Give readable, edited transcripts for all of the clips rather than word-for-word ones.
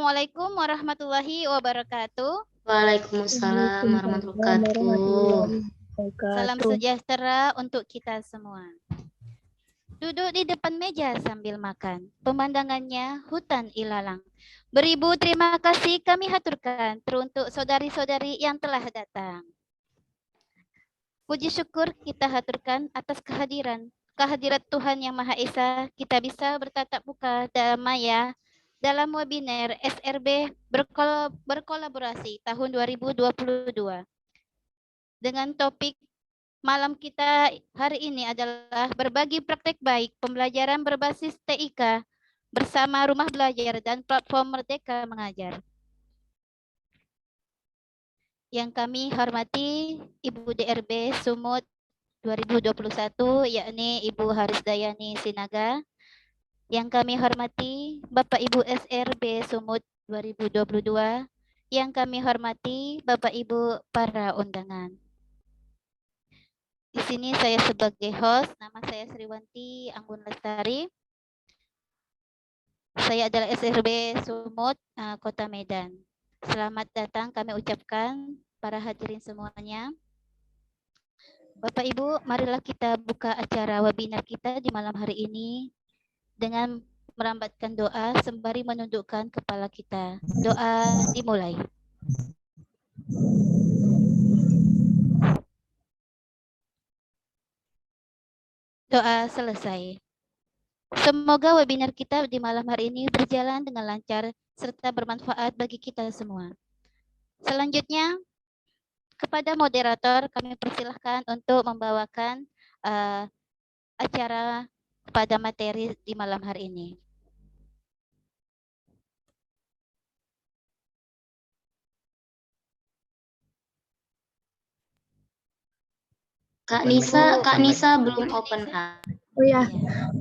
Assalamualaikum warahmatullahi wabarakatuh. Waalaikumsalam warahmatullahi wabarakatuh. Salam sejahtera untuk kita semua. Duduk di depan meja sambil makan. Pemandangannya hutan ilalang. Beribu terima kasih kami haturkan teruntuk saudari-saudari yang telah datang. Puji syukur kita haturkan atas kehadirat Tuhan Yang Maha Esa, kita bisa bertatap muka dalam maya dalam webinar SRB berkolaborasi tahun 2022. Dengan topik malam kita hari ini adalah berbagi praktek baik pembelajaran berbasis TIK bersama Rumah Belajar dan Platform Merdeka Mengajar. Yang kami hormati Ibu DRB Sumut 2021, yakni Ibu Haris Dayani Sinaga. Yang kami hormati Bapak Ibu SRB Sumut 2022. Yang kami hormati Bapak Ibu para undangan. Di sini saya sebagai host, nama saya Sriwanti Anggun Lestari. Saya adalah SRB Sumut, Kota Medan. Selamat datang kami ucapkan para hadirin semuanya. Bapak Ibu, marilah kita buka acara webinar kita di malam hari ini dengan merambatkan doa sembari menundukkan kepala kita. Doa dimulai. Doa selesai. Semoga webinar kita di malam hari ini berjalan dengan lancar serta bermanfaat bagi kita semua. Selanjutnya, kepada moderator kami persilahkan untuk membawakan acara pada materi di malam hari ini. Kak Nisa belum open up. Oh ya,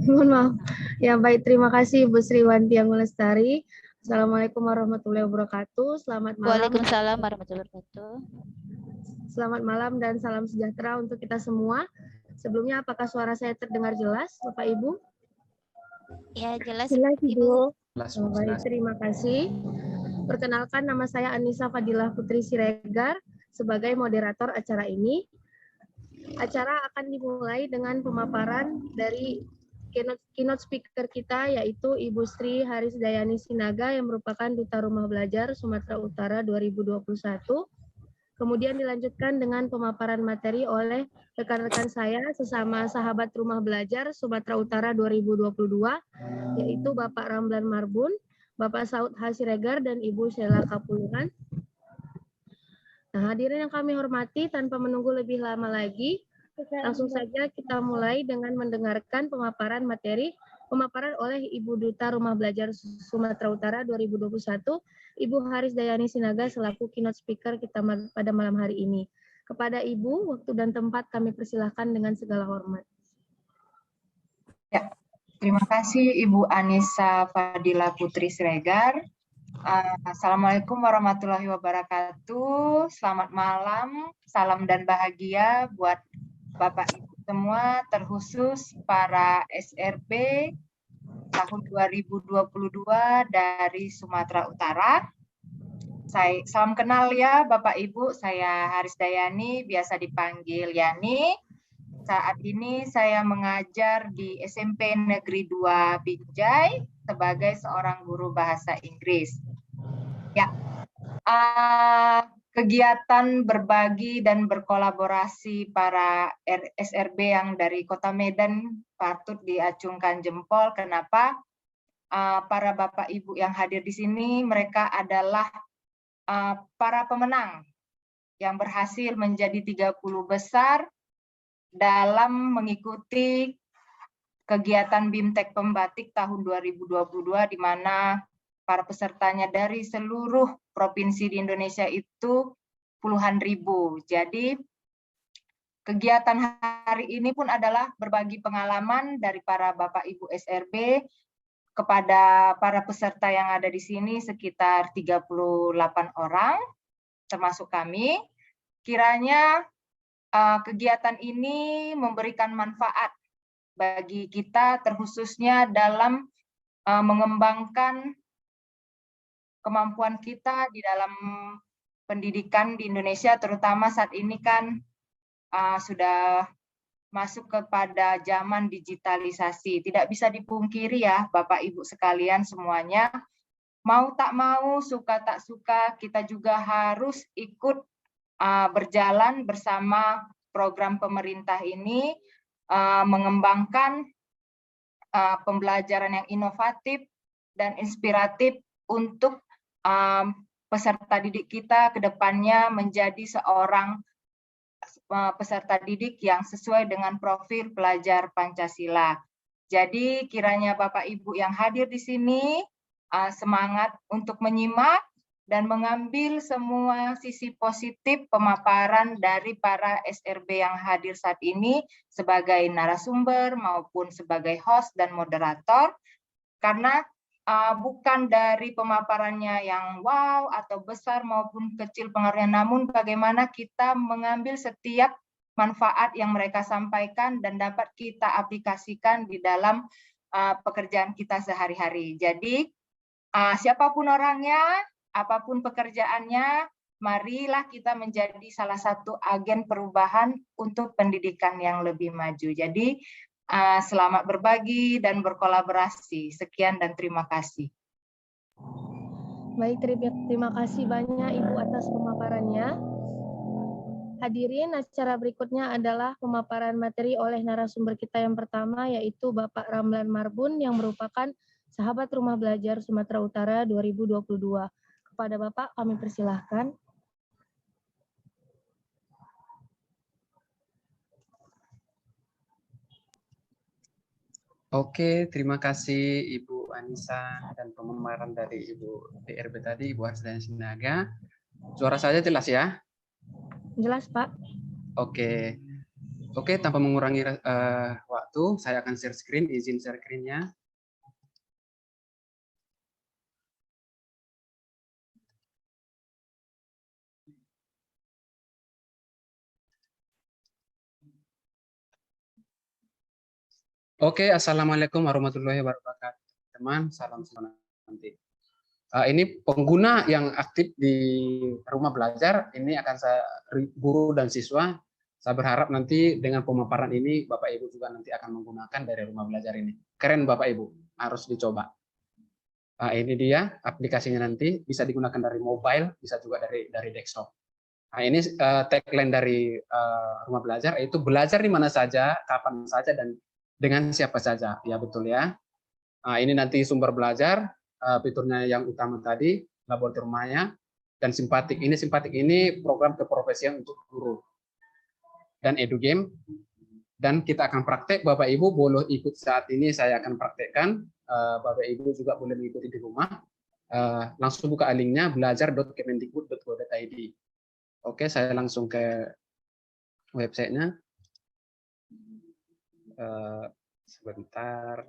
mohon maaf. Ya baik, terima kasih Bu Sriwanti Anggun Lestari. Assalamualaikum warahmatullahi wabarakatuh. Selamat malam. Waalaikumsalam warahmatullahi wabarakatuh. Selamat malam dan salam sejahtera untuk kita semua. Sebelumnya, apakah suara saya terdengar jelas, Bapak Ibu? Ya, jelas, Ibu. Baik, terima kasih. Perkenalkan, nama saya Anissa Fadilah Putri Siregar sebagai moderator acara ini. Acara akan dimulai dengan pemaparan dari keynote speaker kita, yaitu Ibu Sri Haris Dayani Sinaga yang merupakan Duta Rumah Belajar Sumatera Utara 2021. Kemudian dilanjutkan dengan pemaparan materi oleh rekan-rekan saya sesama sahabat Rumah Belajar Sumatera Utara 2022, yaitu Bapak Ramlan Marbun, Bapak Saud Hasiregar, dan Ibu Sheila Kapulungan. Nah, hadirin yang kami hormati, tanpa menunggu lebih lama lagi, langsung saja kita mulai dengan mendengarkan pemaparan oleh Ibu Duta Rumah Belajar Sumatera Utara 2021, Ibu Haris Dayani Sinaga selaku keynote speaker kita pada malam hari ini. Kepada Ibu, waktu dan tempat kami persilahkan dengan segala hormat. Ya, terima kasih Ibu Anissa Fadilah Putri Siregar. Assalamualaikum warahmatullahi wabarakatuh. Selamat malam, salam dan bahagia buat Bapak Ibu semua, terkhusus para SRB tahun 2022 dari Sumatera Utara. Salam kenal ya Bapak Ibu, saya Haris Dayani, biasa dipanggil Yani. Saat ini saya mengajar di SMP Negeri 2 Binjai sebagai seorang guru bahasa Inggris. Ya, kegiatan berbagi dan berkolaborasi para SRB yang dari Kota Medan patut diacungkan jempol. Kenapa? Para Bapak Ibu yang hadir di sini, mereka adalah para pemenang yang berhasil menjadi 30 besar dalam mengikuti kegiatan BIMTEK Pembatik tahun 2022, di mana para pesertanya dari seluruh provinsi di Indonesia itu puluhan ribu. Jadi kegiatan hari ini pun adalah berbagi pengalaman dari para Bapak Ibu SRB kepada para peserta yang ada di sini, sekitar 38 orang, termasuk kami. Kiranya kegiatan ini memberikan manfaat bagi kita, terkhususnya dalam mengembangkan kemampuan kita di dalam pendidikan di Indonesia, terutama saat ini kan sudah masuk kepada zaman digitalisasi. Tidak bisa dipungkiri ya, Bapak Ibu sekalian semuanya, mau tak mau, suka tak suka, kita juga harus ikut berjalan bersama program pemerintah ini, mengembangkan pembelajaran yang inovatif dan inspiratif untuk peserta didik kita ke depannya menjadi seorang peserta didik yang sesuai dengan profil pelajar Pancasila. Jadi kiranya Bapak Ibu yang hadir di sini semangat untuk menyimak dan mengambil semua sisi positif pemaparan dari para SRB yang hadir saat ini sebagai narasumber maupun sebagai host dan moderator, karena bukan dari pemaparannya yang wow atau besar maupun kecil pengaruhnya, namun bagaimana kita mengambil setiap manfaat yang mereka sampaikan dan dapat kita aplikasikan di dalam pekerjaan kita sehari-hari. Jadi siapapun orangnya, apapun pekerjaannya, marilah kita menjadi salah satu agen perubahan untuk pendidikan yang lebih maju. Jadi selamat berbagi dan berkolaborasi. Sekian dan terima kasih. Baik, terima kasih banyak Ibu atas pemaparannya. Hadirin, acara berikutnya adalah pemaparan materi oleh narasumber kita yang pertama, yaitu Bapak Ramlan Marbun yang merupakan Sahabat Rumah Belajar Sumatera Utara 2022. Kepada Bapak kami persilahkan. Oke, terima kasih Ibu Anissa dan pemaparan dari Ibu DRB tadi, Ibu Arsdana Sinaga. Suara saya jelas ya? Jelas, Pak. Oke, tanpa mengurangi waktu, saya akan share screen, izin share screen-nya. Oke, Assalamualaikum warahmatullahi wabarakatuh. Teman, salam nanti. Ini pengguna yang aktif di rumah belajar, ini akan saya, guru dan siswa, saya berharap nanti dengan pemaparan ini, Bapak Ibu juga nanti akan menggunakan dari rumah belajar ini. Keren Bapak Ibu, harus dicoba. Ini dia aplikasinya, nanti bisa digunakan dari mobile, bisa juga dari desktop. Ini tagline dari rumah belajar, yaitu belajar di mana saja, kapan saja, dan dengan siapa saja. Ya betul ya. Ini nanti sumber belajar, fiturnya yang utama tadi, laboratoriumnya, dan simpatik. Ini program keprofesian untuk guru. Dan edugame. Dan kita akan praktek, Bapak Ibu boleh ikut saat ini, saya akan praktekkan. Bapak Ibu juga boleh mengikuti di rumah. Langsung buka linknya, belajar.kemendikbud.go.id. Oke, saya langsung ke websitenya. Sebentar.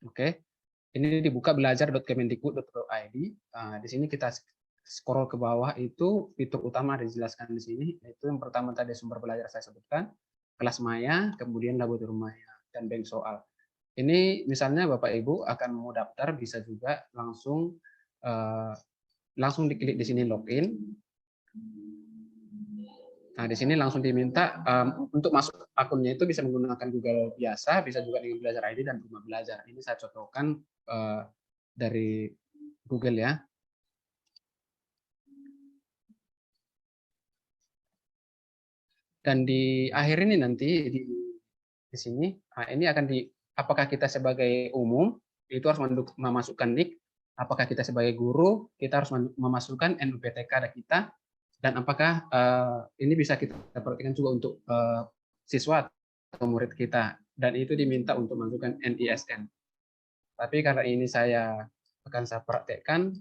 Oke, ini dibuka belajar.kemendikbud.go.id. Di sini kita scroll ke bawah, itu fitur utama dijelaskan di sini. Itu yang pertama tadi sumber belajar saya sebutkan, kelas maya, kemudian laboratorium maya, dan bank soal. Ini misalnya Bapak Ibu akan mau daftar, bisa juga langsung diklik di sini login. Nah, di sini langsung diminta untuk masuk akunnya itu bisa menggunakan Google biasa, bisa juga dengan Belajar ID dan Rumah Belajar. Ini saya contohkan dari Google ya. Dan di akhir ini nanti di sini, ini akan apakah kita sebagai umum itu harus memasukkan NIK, apakah kita sebagai guru kita harus memasukkan NUPTK kita. Dan apakah ini bisa kita perhatikan juga untuk siswa atau murid kita, dan itu diminta untuk masukkan NISN. Tapi karena ini saya praktekkan,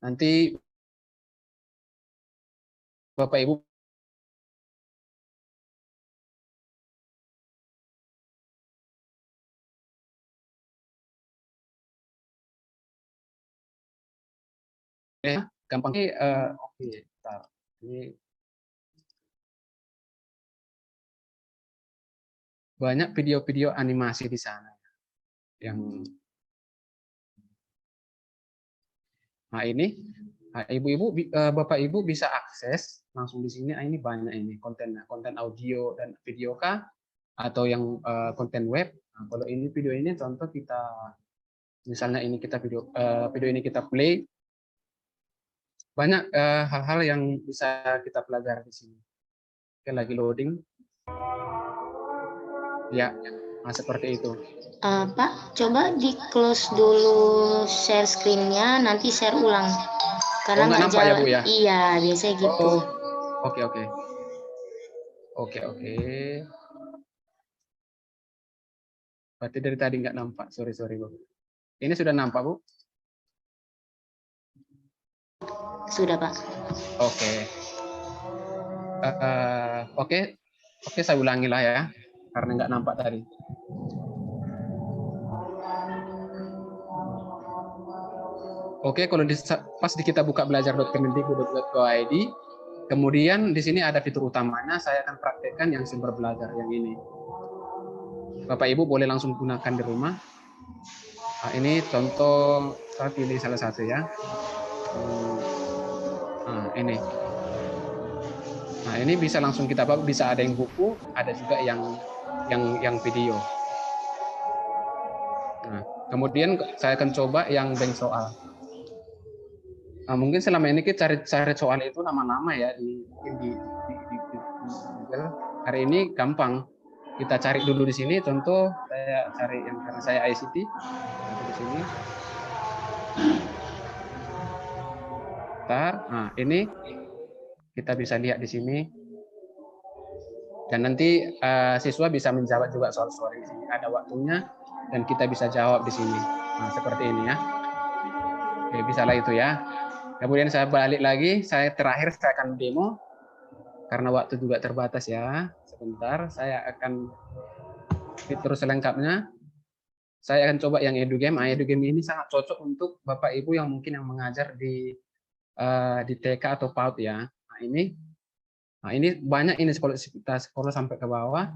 nanti Bapak Ibu gampang. Oke, ini banyak video-video animasi di sana yang nah ini ibu-ibu bapak ibu bisa akses langsung di sini. Ini banyak ini konten audio dan video kah atau yang konten web. Nah, kalau ini video ini contoh kita misalnya ini kita video ini kita play, banyak hal-hal yang bisa kita pelajari di sini. Oke, lagi loading ya. Nah, seperti itu. Pak, coba di close dulu share screen-nya, nanti share ulang. Karena nggak nggak nampak ya, jalan. Bu, ya? Iya, biasanya gitu. Oh, oke. Berarti dari tadi nggak nampak. Sorry, Bu. Ini sudah nampak, Bu? Sudah, Pak. Oke, saya ulangi lah ya, karena nggak nampak tadi. Oke, kalau pas kita buka belajar.kemendikbud.go.id, kemudian di sini ada fitur utamanya. Saya akan praktekkan yang sumber belajar yang ini. Bapak Ibu boleh langsung gunakan di rumah. Nah, ini contoh, saya pilih salah satu ya. Nah, ini. Nah, ini bisa langsung kita bawa, bisa ada yang buku, ada juga yang video. Nah, kemudian saya akan coba yang bank soal. Nah, mungkin selama ini kita cari soal itu nama-nama ya di Google. Hari ini gampang. Kita cari dulu di sini. Contoh saya cari yang karena saya ICT. Di sini. Nah, ini kita bisa lihat di sini. Dan nanti siswa bisa menjawab juga soal-soal di sini. Ada waktunya dan kita bisa jawab di sini. Nah, seperti ini ya. Oke, bisalah itu ya. Kemudian saya balik lagi, saya akan demo karena waktu juga terbatas ya. Sebentar, saya akan terus selengkapnya. Saya akan coba yang EduGame. EduGame ini sangat cocok untuk Bapak Ibu yang mungkin yang mengajar di TK atau PAUD ya. Nah, ini banyak ini sekolah sampai ke bawah.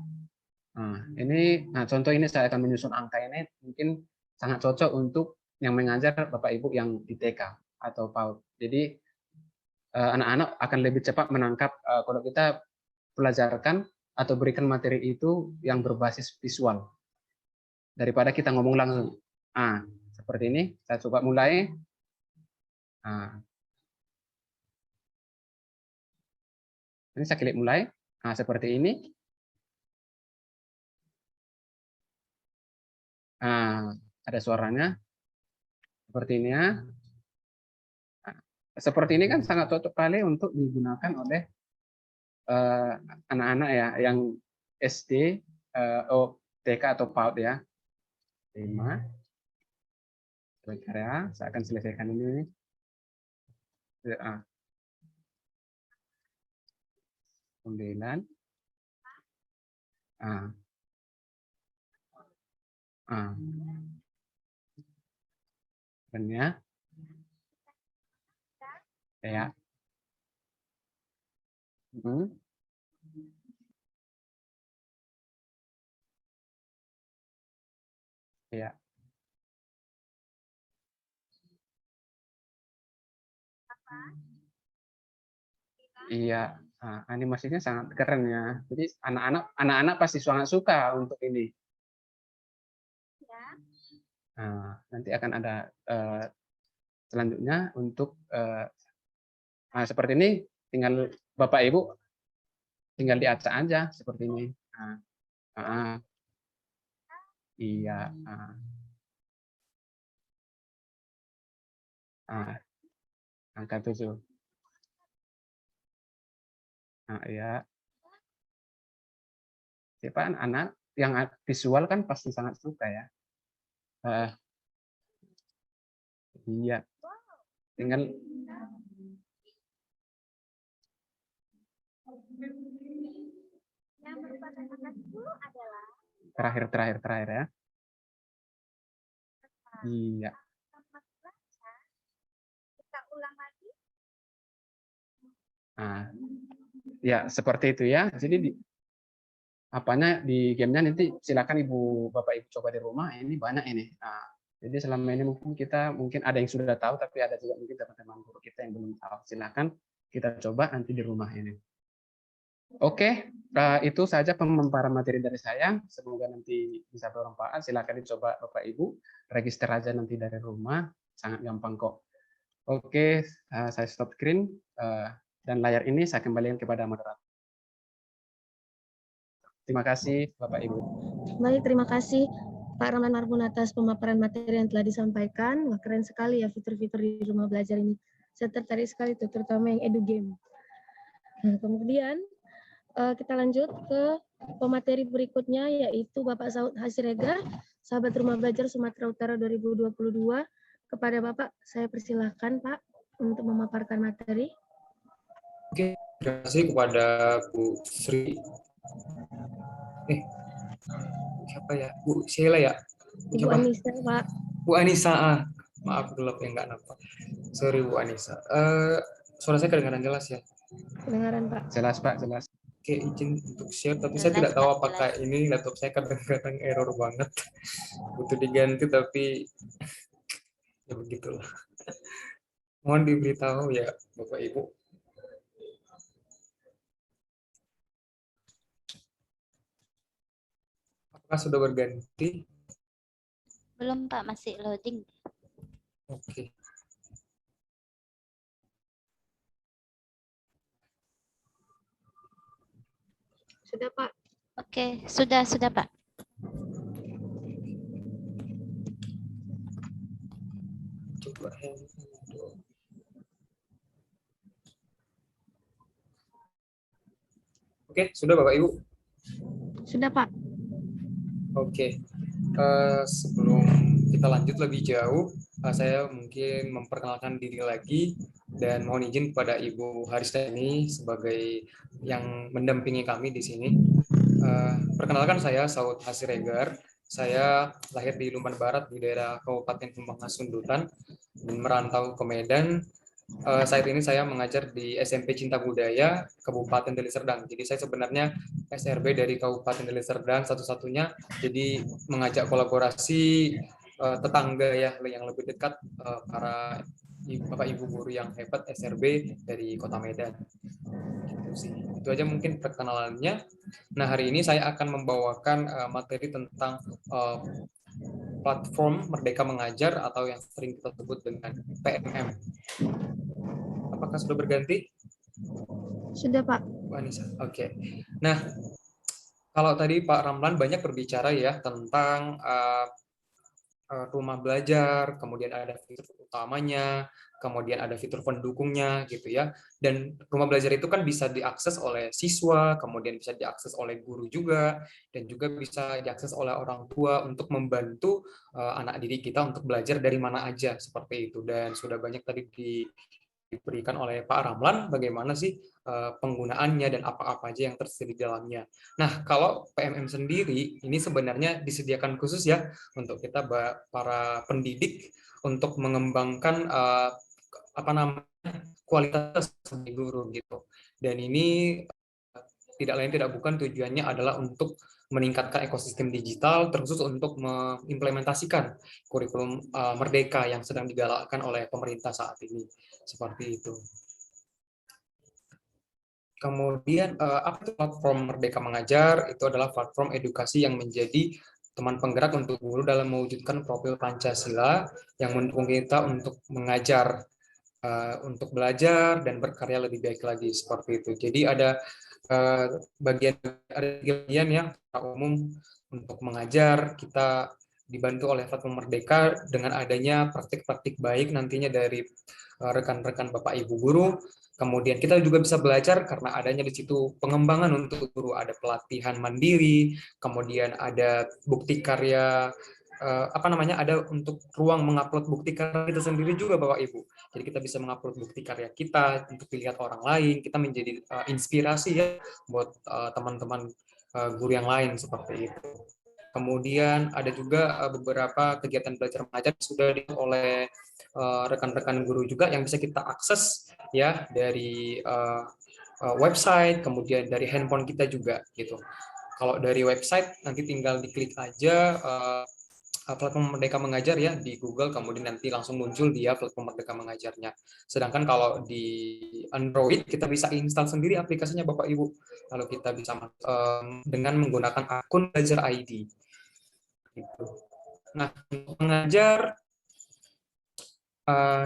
Nah, contoh ini saya akan menyusun angka ini mungkin sangat cocok untuk yang mengajar Bapak Ibu yang di TK atau PAUD. Jadi anak-anak akan lebih cepat menangkap kalau kita pelajarkan atau berikan materi itu yang berbasis visual daripada kita ngomong langsung. Seperti ini, saya coba mulai. Ini saya klik mulai. Seperti ini. Ada suaranya. Seperti ini ya. Seperti ini kan sangat cocok kali untuk digunakan oleh anak-anak ya yang SD, TK atau PAUD ya. 5. Ya, saya akan selesaikan ini. 9. Ya. Ya. Ya. Iya, animasinya sangat keren ya. Jadi anak-anak pasti sangat suka untuk ini. Nanti akan ada selanjutnya untuk seperti ini. Tinggal Bapak Ibu tinggal diacak aja seperti ini. Iya. Angka 7. Ya. Siapa anak yang visual kan pasti sangat suka ya. Iya. Tinggal yang merupakan angka 10 adalah terakhir ya. Iya. kita ulang lagi. Ya seperti itu ya. Jadi apanya di gamenya nanti silakan Bapak Ibu coba di rumah, ini banyak ini. Nah, jadi selama ini mungkin ada yang sudah tahu, tapi ada juga mungkin teman-teman guru kita yang belum tahu. Silakan kita coba nanti di rumah ini. Oke, itu saja pemaparan materi dari saya. Semoga nanti bisa bermanfaat. Silakan dicoba Bapak Ibu, register aja nanti dari rumah, sangat gampang kok. Oke, saya stop screen dan layar ini saya kembalikan kepada moderator. Terima kasih Bapak Ibu. Baik, terima kasih Pak Ramlan Marbun atas pemaparan materi yang telah disampaikan. Wah, keren sekali ya fitur-fitur di rumah belajar ini. Saya tertarik sekali tuh, terutama yang edu game. Nah, kemudian kita lanjut ke pemateri berikutnya, yaitu Bapak Saud Hasiregar, sahabat rumah belajar Sumatera Utara 2022. Kepada Bapak, saya persilahkan Pak untuk memaparkan materi. Oke, terima kasih kepada Bu Sri. Siapa ya? Bu Sheila ya? Bu Anissa, Pak. Bu Anissa, maaf gelap ya, nggak nampak. Sorry Bu Anissa. Suara saya kedengaran jelas ya? Kedengaran Pak. Jelas Pak, jelas. Oke, izin untuk share, tapi Jelas, saya tidak tahu Pak, apakah ini laptop saya kadang-kadang error banget. Butuh diganti, tapi ya begitulah. Mohon diberitahu ya Bapak Ibu. Apakah sudah berganti? Belum Pak, masih loading. Oke. Sudah Pak. Oke, sudah Pak. Coba Oke, sudah Bapak Ibu? Sudah Pak. Oke. Sebelum kita lanjut lebih jauh, saya mungkin memperkenalkan diri lagi dan mohon izin kepada Ibu Harisdani sebagai yang mendampingi kami di sini. Perkenalkan, saya Saud Hasiregar. Saya lahir di Lumban Barat di daerah Kabupaten Kembangan Sundutan dan merantau ke Medan. Saat ini saya mengajar di SMP Cinta Budaya Kabupaten Deli Serdang. Jadi saya sebenarnya SRB dari Kabupaten Deli Serdang satu-satunya. Jadi mengajak kolaborasi tetangga ya yang lebih dekat, para Bapak Ibu guru yang hebat SRB dari Kota Medan. Itu aja mungkin perkenalannya. Nah, hari ini saya akan membawakan materi tentang platform Merdeka Mengajar atau yang sering kita sebut dengan PMM. Apakah sudah berganti? Sudah Pak. Anissa. Oke. Nah, kalau tadi Pak Ramlan banyak berbicara ya tentang rumah belajar, kemudian ada fitur utamanya, kemudian ada fitur pendukungnya gitu ya. Dan rumah belajar itu kan bisa diakses oleh siswa, kemudian bisa diakses oleh guru juga, dan juga bisa diakses oleh orang tua untuk membantu anak didik kita untuk belajar dari mana aja seperti itu. Dan sudah banyak tadi diberikan oleh Pak Ramlan bagaimana sih penggunaannya dan apa-apa aja yang tersedia di dalamnya. Nah, kalau PMM sendiri ini sebenarnya disediakan khusus ya untuk kita para pendidik untuk mengembangkan kualitas guru gitu. Dan ini tidak lain tidak bukan tujuannya adalah untuk meningkatkan ekosistem digital, terkhusus untuk mengimplementasikan kurikulum Merdeka yang sedang digalakkan oleh pemerintah saat ini. Seperti itu. Kemudian, apa itu platform Merdeka Mengajar? Itu adalah platform edukasi yang menjadi teman penggerak untuk guru dalam mewujudkan profil Pancasila yang mendukung kita untuk mengajar, untuk belajar dan berkarya lebih baik lagi, seperti itu. Jadi ada bagian yang umum untuk mengajar, kita dibantu oleh platform Merdeka dengan adanya praktik-praktik baik nantinya dari rekan-rekan Bapak Ibu guru. Kemudian kita juga bisa belajar karena adanya di situ pengembangan untuk guru, ada pelatihan mandiri, kemudian ada bukti karya, ada untuk ruang mengupload bukti karya kita sendiri juga Bapak Ibu. Jadi kita bisa mengupload bukti karya kita untuk dilihat orang lain, kita menjadi inspirasi ya buat teman-teman guru yang lain seperti itu. Kemudian ada juga beberapa kegiatan belajar mengajar sudah dilakukan oleh rekan-rekan guru juga yang bisa kita akses ya dari website, kemudian dari handphone kita juga gitu. Kalau dari website nanti tinggal diklik aja platform Merdeka Mengajar ya di Google, kemudian nanti langsung muncul dia platform Merdeka Mengajarnya. Sedangkan kalau di Android kita bisa install sendiri aplikasinya Bapak Ibu. Lalu kita bisa dengan menggunakan akun Belajar ID. Gitu. Nah, untuk mengajar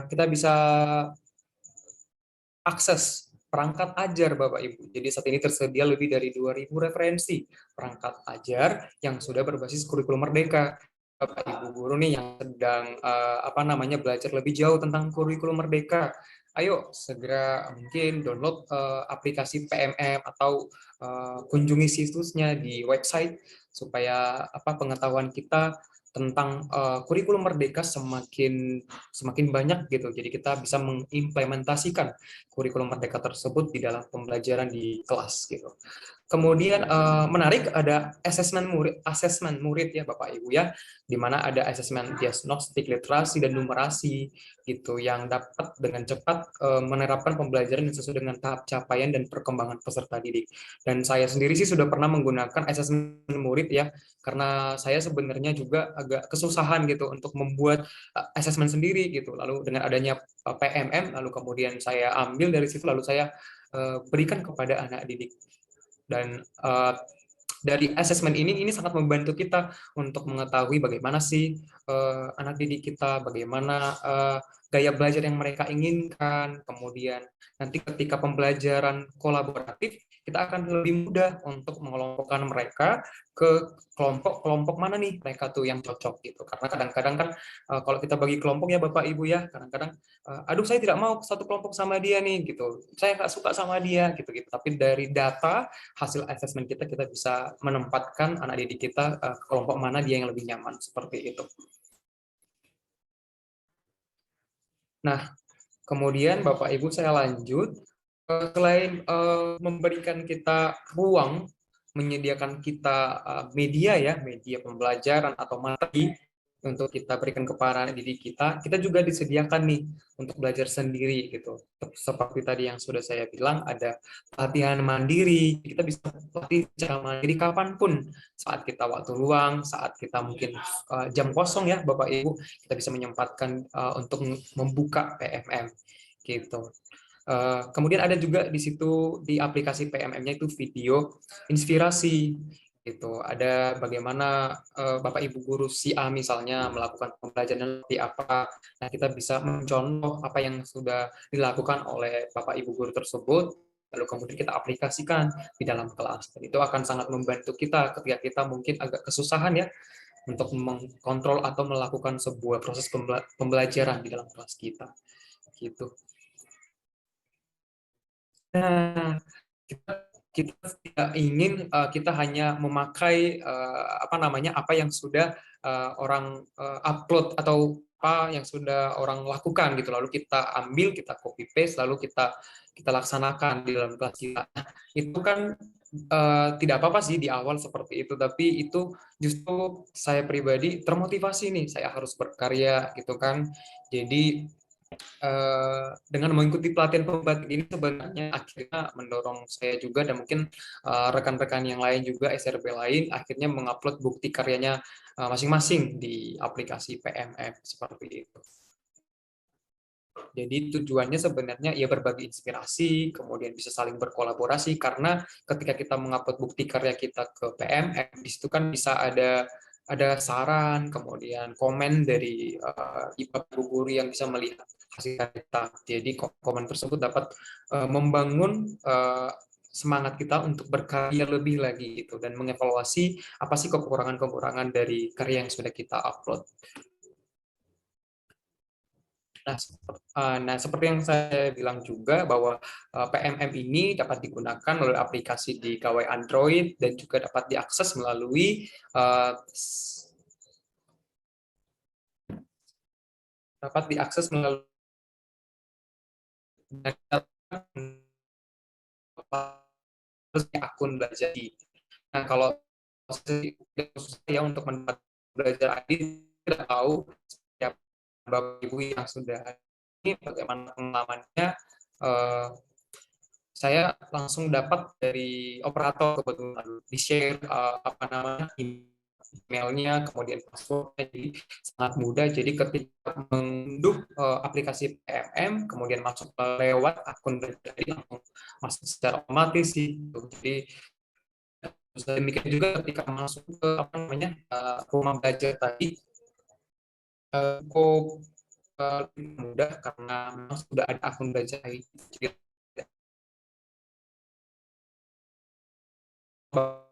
kita bisa akses perangkat ajar Bapak Ibu. Jadi saat ini tersedia lebih dari 2.000 referensi perangkat ajar yang sudah berbasis kurikulum Merdeka. Bapak Ibu guru nih yang sedang belajar lebih jauh tentang kurikulum Merdeka, ayo segera mungkin download aplikasi PMM atau kunjungi situsnya di website supaya pengetahuan kita tentang kurikulum Merdeka semakin banyak gitu. Jadi kita bisa mengimplementasikan kurikulum Merdeka tersebut di dalam pembelajaran di kelas gitu. Kemudian menarik ada asesmen murid ya Bapak Ibu ya, di mana ada asesmen diagnostik literasi dan numerasi gitu yang dapat dengan cepat menerapkan pembelajaran yang sesuai dengan tahap capaian dan perkembangan peserta didik. Dan saya sendiri sih sudah pernah menggunakan asesmen murid ya, karena saya sebenarnya juga agak kesusahan gitu untuk membuat asesmen sendiri gitu. Lalu dengan adanya PMM, lalu kemudian saya ambil dari situ lalu saya berikan kepada anak didik. Dan dari asesmen ini sangat membantu kita untuk mengetahui bagaimana sih anak didik kita, bagaimana gaya belajar yang mereka inginkan. Kemudian nanti ketika pembelajaran kolaboratif, kita akan lebih mudah untuk mengelompokkan mereka ke kelompok mana nih mereka tuh yang cocok gitu. Karena kadang-kadang kan kalau kita bagi kelompok ya Bapak Ibu ya, kadang-kadang aduh saya tidak mau satu kelompok sama dia nih gitu, saya nggak suka sama dia gitu. Tapi dari data hasil asesmen kita bisa menempatkan anak didik kita ke kelompok mana dia yang lebih nyaman, seperti itu. Nah, kemudian Bapak Ibu saya lanjut, selain memberikan kita ruang, menyediakan kita media pembelajaran atau materi untuk kita berikan kepada anak didik kita juga disediakan nih untuk belajar sendiri gitu. Seperti tadi yang sudah saya bilang, ada latihan mandiri, kita bisa latih secara mandiri kapanpun, saat kita waktu luang, saat kita mungkin jam kosong ya Bapak Ibu, kita bisa menyempatkan untuk membuka PMM gitu. Kemudian ada juga di situ di aplikasi PMM-nya itu video inspirasi gitu. Ada bagaimana Bapak Ibu guru si A misalnya melakukan pembelajaran seperti apa. Nah, kita bisa mencontoh apa yang sudah dilakukan oleh Bapak Ibu guru tersebut, lalu kemudian kita aplikasikan di dalam kelas. Dan itu akan sangat membantu kita ketika kita mungkin agak kesusahan ya untuk mengkontrol atau melakukan sebuah proses pembelajaran di dalam kelas kita. Gitu. Nah, kita tidak ingin kita hanya memakai apa yang sudah orang upload atau apa yang sudah orang lakukan gitu, lalu kita ambil, kita copy paste, lalu kita laksanakan di dalam kelas kita. Itu kan tidak apa-apa sih di awal seperti itu, tapi itu justru saya pribadi termotivasi nih, saya harus berkarya gitu kan. Jadi dengan mengikuti pelatihan pembatik ini sebenarnya akhirnya mendorong saya juga dan mungkin rekan-rekan yang lain juga SRB lain akhirnya mengupload bukti karyanya masing-masing di aplikasi PMM seperti itu. Jadi tujuannya sebenarnya ya berbagi inspirasi, kemudian bisa saling berkolaborasi, karena ketika kita mengupload bukti karya kita ke PMM, di situ kan bisa ada saran, kemudian komen dari ibu guru yang bisa melihat hasil kita. Jadi komen tersebut dapat membangun semangat kita untuk berkarya lebih lagi gitu, dan mengevaluasi apa sih kekurangan-kekurangan dari karya yang sudah kita upload. Nah, seperti yang saya bilang juga bahwa PMM ini dapat digunakan melalui aplikasi di gawai Android dan juga dapat diakses melalui akun belajar. Nah, kalau saya untuk mendapat belajar ID tidak tahu Bapak Ibu yang sudah ini bagaimana pengalamannya saya langsung dapat dari operator kebetulan di-share apa namanya emailnya, kemudian passwordnya, jadi sangat mudah. Jadi ketika mengunduh aplikasi PMM, kemudian masuk lewat akun pribadi, langsung masuk secara otomatis sih. Jadi demikian juga ketika masuk ke apa namanya rumah belajar tadi, cukup mudah karena memang sudah ada akun belajar ID. Jadi, Bapak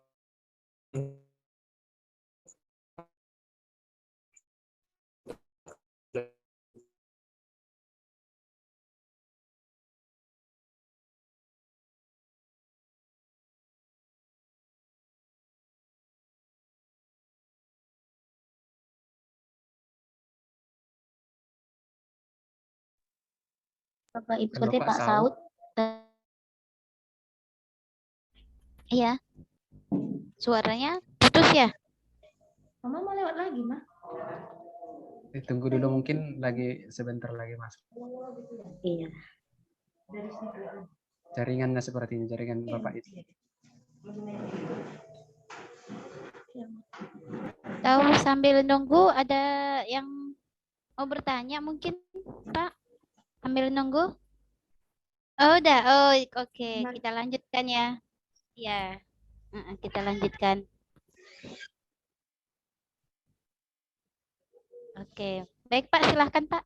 Ibu Kan seperti Bapak Pak Saud. Saud. Iya. Suaranya putus ya? Mama mau lewat lagi, Mah? Ditunggu dulu, mungkin lagi sebentar lagi masuk. Iya. Jaringannya sepertinya, jaringan Bapak itu. Tahu sambil nunggu ada yang mau bertanya mungkin, Pak? Sambil nunggu? Oh, udah. Oh, oke. Kita lanjutkan ya. Ya, kita lanjutkan. Oke. Baik, Pak. Silahkan, Pak.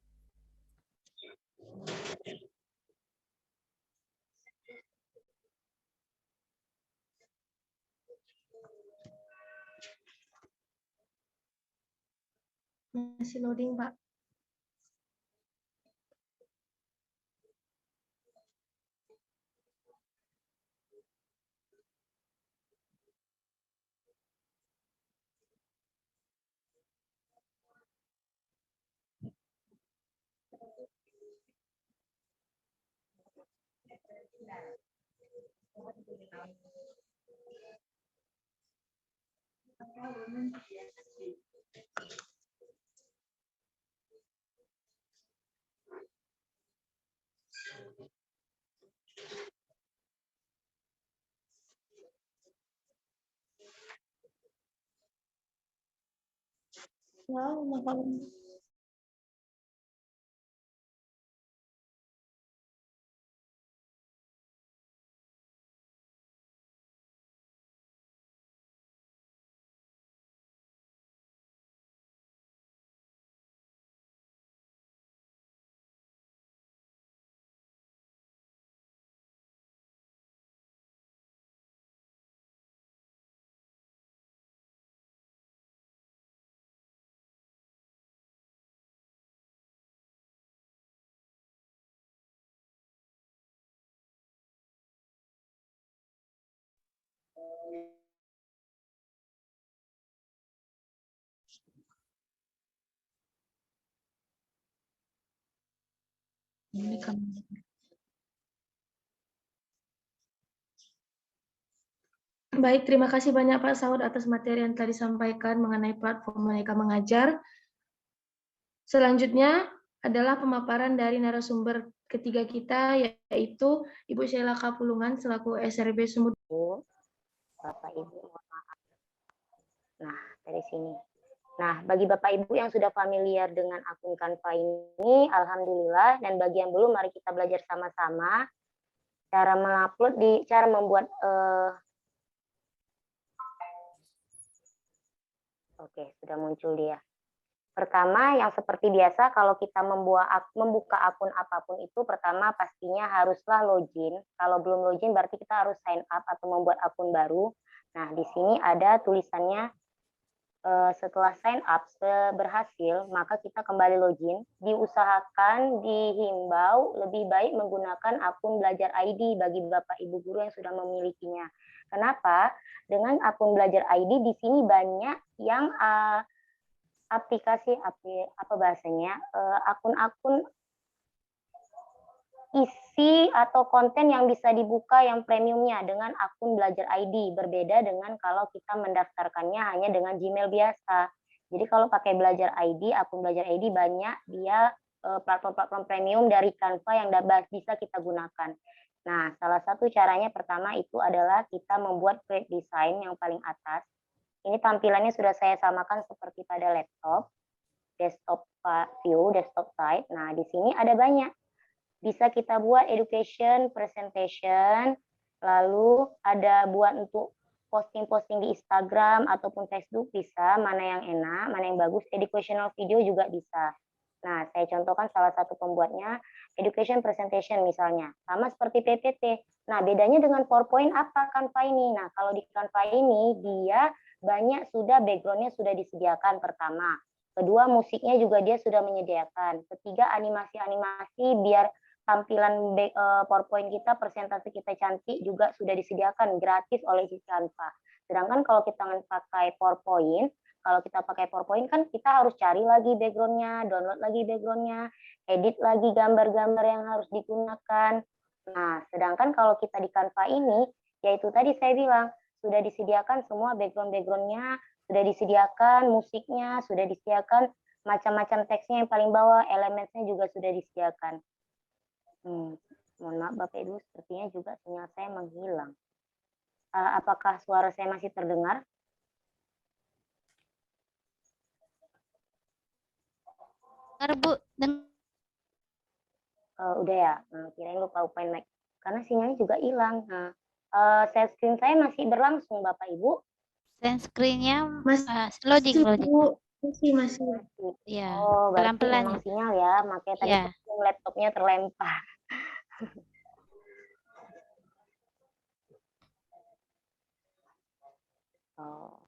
Masih loading, Pak. Wow, mahal. Ini kan. Baik, terima kasih banyak Pak Saud atas materi yang telah disampaikan mengenai platform Merdeka Mengajar. Selanjutnya adalah pemaparan dari narasumber ketiga kita, yaitu Ibu Sheila Kapulungan selaku SRB Sumut. Bapak Ibu, mohon maaf. Nah, dari sini. Nah, bagi Bapak Ibu yang sudah familiar dengan akun Canva ini, alhamdulillah, dan bagi yang belum, mari kita belajar sama-sama cara mengupload cara membuat oke, sudah muncul dia. Pertama, yang seperti biasa kalau kita membuka akun apapun itu, pertama pastinya haruslah login. Kalau belum login berarti kita harus sign up atau membuat akun baru. Nah, di sini ada tulisannya setelah sign up berhasil, maka kita kembali login. Diusahakan, dihimbau lebih baik menggunakan akun Belajar ID bagi Bapak Ibu guru yang sudah memilikinya. Kenapa? Dengan akun Belajar ID di sini banyak yang aplikasi apa bahasanya, akun-akun isi atau konten yang bisa dibuka yang premiumnya dengan akun Belajar ID, berbeda dengan kalau kita mendaftarkannya hanya dengan Gmail biasa. Jadi kalau pakai Belajar ID, akun Belajar ID banyak dia platform-platform premium dari Canva yang bisa kita gunakan. Nah, salah satu caranya pertama itu adalah kita membuat create design yang paling atas. Ini tampilannya sudah saya samakan seperti pada laptop, desktop view, desktop side. Nah, di sini ada banyak. Bisa kita buat education, presentation, lalu ada buat untuk posting-posting di Instagram ataupun Facebook bisa, mana yang enak, mana yang bagus, educational video juga bisa. Nah, saya contohkan salah satu pembuatnya, education presentation misalnya, sama seperti PPT. Nah, bedanya dengan PowerPoint apa Canva ini? Nah, kalau di Canva ini, dia banyak sudah background-nya sudah disediakan pertama. Kedua, musiknya juga dia sudah menyediakan. Ketiga, animasi-animasi biar tampilan PowerPoint kita, presentasi kita cantik juga sudah disediakan gratis oleh si Canva. Sedangkan kalau kita pakai PowerPoint, kalau kita pakai PowerPoint kan kita harus cari lagi background-nya, download lagi background-nya, edit lagi gambar-gambar yang harus digunakan. Nah, sedangkan kalau kita di Canva ini, yaitu tadi saya bilang, sudah disediakan semua background-background-nya, sudah disediakan musiknya, sudah disediakan macam-macam teksnya yang paling bawah, elemennya juga sudah disediakan. Mohon maaf Bapak Ibu, sepertinya juga sinyal saya menghilang. Apakah suara saya masih terdengar? Bu, Udah ya, kirain lupa open mic. Karena sinyalnya juga hilang. Nah, share screen saya masih berlangsung Bapak Ibu. share screen-nya Masih, loading. Bu. Masih. Ya, Oh, berarti pelan-pelan. memang sinyal ya, makanya tadi Ya. laptopnya terlempar. Oh.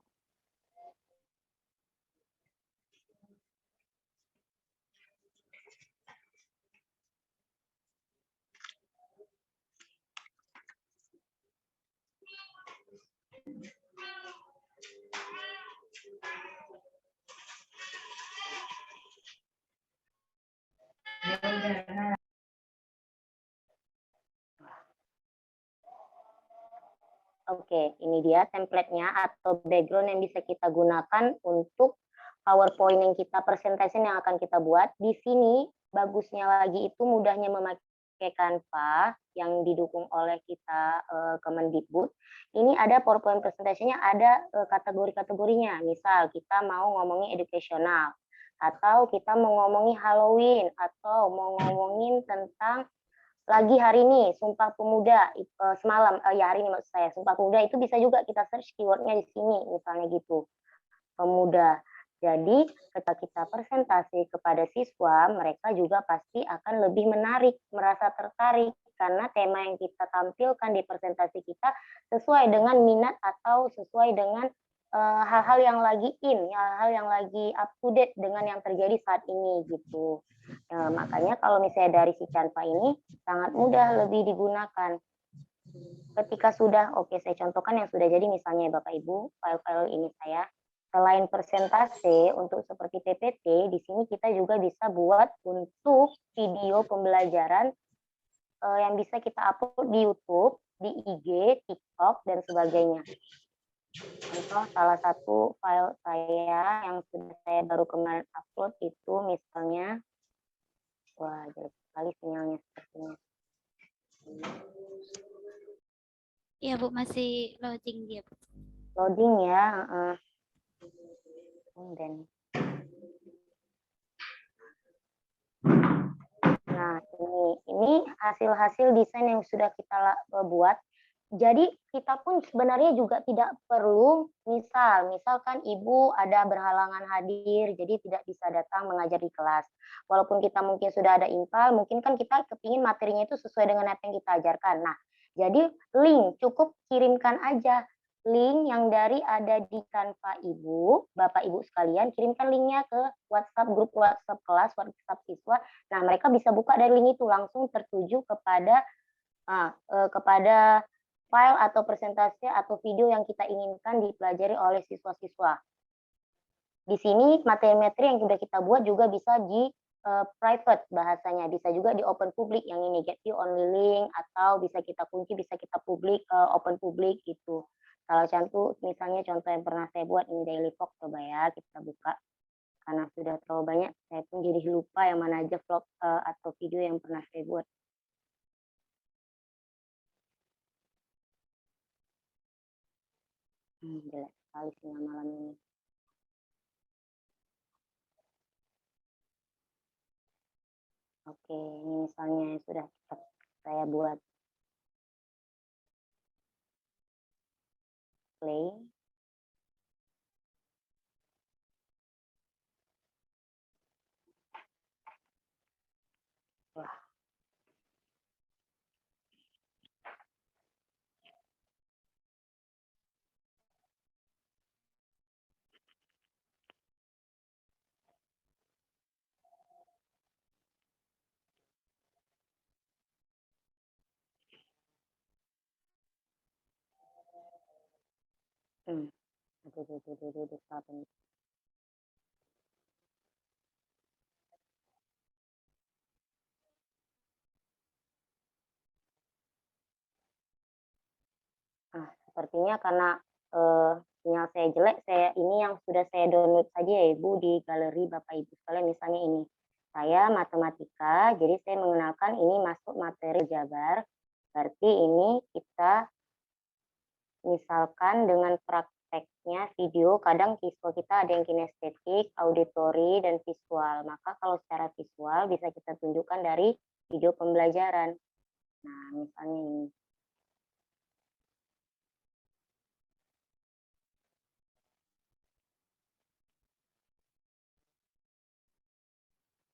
Oke, ini dia template-nya atau background yang bisa kita gunakan untuk PowerPoint yang kita presentation yang akan kita buat. Di sini bagusnya lagi itu mudahnya memakai Canva yang didukung oleh kita Kemendikbud. Ini ada PowerPoint presentation-nya, ada kategori-kategorinya. Misal kita mau ngomongin educational, atau kita mau ngomongin Halloween, atau mau ngomongin tentang lagi hari ini Sumpah Pemuda semalam ya hari ini maksud saya Sumpah Pemuda itu bisa juga kita search keywordnya di sini misalnya gitu pemuda. Jadi ketika kita presentasi kepada siswa mereka juga pasti akan lebih menarik, merasa tertarik karena tema yang kita tampilkan di presentasi kita sesuai dengan minat atau sesuai dengan hal-hal yang lagi hal-hal yang lagi up to date dengan yang terjadi saat ini gitu. Makanya kalau misalnya dari si Canva ini sangat mudah lebih digunakan. Ketika sudah, oke saya contohkan yang sudah jadi misalnya Bapak Ibu, file-file ini saya. Selain presentasi untuk seperti PPT, di sini kita juga bisa buat untuk video pembelajaran yang bisa kita upload di YouTube, di IG, TikTok, dan sebagainya. Contoh salah satu file saya yang sudah saya baru kemarin upload itu misalnya, wah jelek sekali sinyalnya sepertinya. Iya Bu, masih loading dia. Loading ya. Nah ini hasil-hasil desain yang sudah kita buat. Jadi kita pun sebenarnya juga tidak perlu misalkan ibu ada berhalangan hadir jadi tidak bisa datang mengajar di kelas. Walaupun kita mungkin sudah ada infal, mungkin kan kita kepingin materinya itu sesuai dengan apa yang kita ajarkan. Nah, jadi link cukup kirimkan aja link yang dari ada di Canva Ibu, Bapak Ibu sekalian, kirimkan linknya ke WhatsApp grup WhatsApp kelas, WhatsApp siswa. Nah, mereka bisa buka dari link itu langsung tertuju kepada file atau presentasi atau video yang kita inginkan dipelajari oleh siswa-siswa. Di sini materi-materi yang sudah kita buat juga bisa di private bahasanya, bisa juga di open public yang ini get you only link atau bisa kita kunci, bisa kita publik open public gitu. Kalau misalnya contoh yang pernah saya buat ini daily vlog, coba ya kita buka karena sudah terlalu banyak saya pun jadi lupa yang mana aja vlog atau video yang pernah saya buat. Jelek sekali sinyal malam ini. Oke, ini misalnya yang sudah saya buat play. Wah. Aduh, apa nih? Nah, sepertinya karena sinyal saya jelek, ini yang sudah saya download saja ya Ibu di galeri Bapak Ibu sekalian. Misalnya ini, saya matematika, jadi saya mengenalkan ini masuk materi Jabar. Berarti ini kita misalkan dengan prakteknya video, kadang visual kita ada yang kinestetik, auditori, dan visual. Maka kalau secara visual bisa kita tunjukkan dari video pembelajaran. Nah, misalnya ini.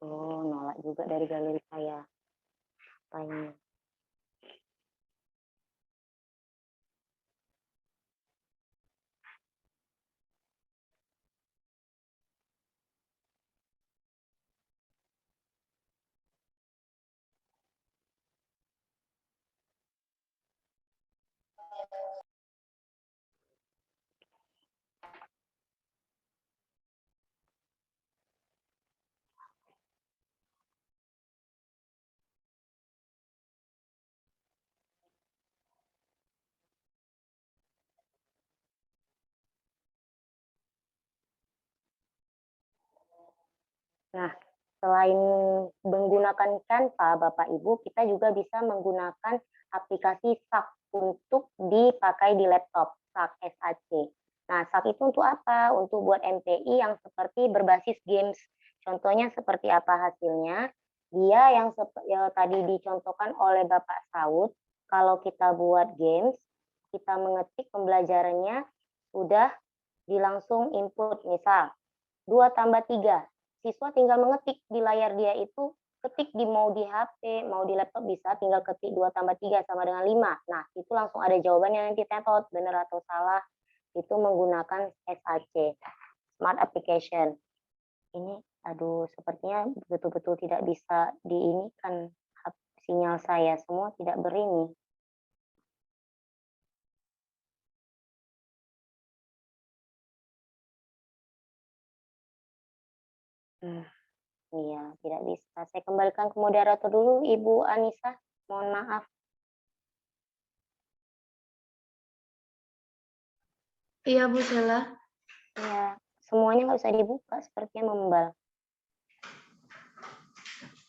Oh, nolak juga dari galeri saya. Apa ini? Nah, selain menggunakan Canva, Bapak Ibu, kita juga bisa menggunakan aplikasi SAK untuk dipakai di laptop, SAK, SAC. Nah, SAK itu untuk apa? Untuk buat MTI yang seperti berbasis games. Contohnya seperti apa hasilnya? Dia yang tadi dicontohkan oleh Bapak Saud, kalau kita buat games, kita mengetik pembelajarannya sudah dilangsung input, misal 2 tambah 3. Siswa tinggal mengetik di layar dia itu, ketik mau di HP, mau di laptop bisa, tinggal ketik 2 tambah 3 sama dengan 5. Nah, itu langsung ada jawabannya nanti tetot, benar atau salah. Itu menggunakan SAC, Smart Application. Ini, aduh, sepertinya betul-betul tidak bisa diinikan sinyal saya, semua tidak berini. Iya, tidak bisa. Saya kembalikan ke moderator dulu, Ibu Anissa. Mohon maaf. Iya, Bu Sela. Ya, semuanya nggak usah dibuka, sepertinya membal.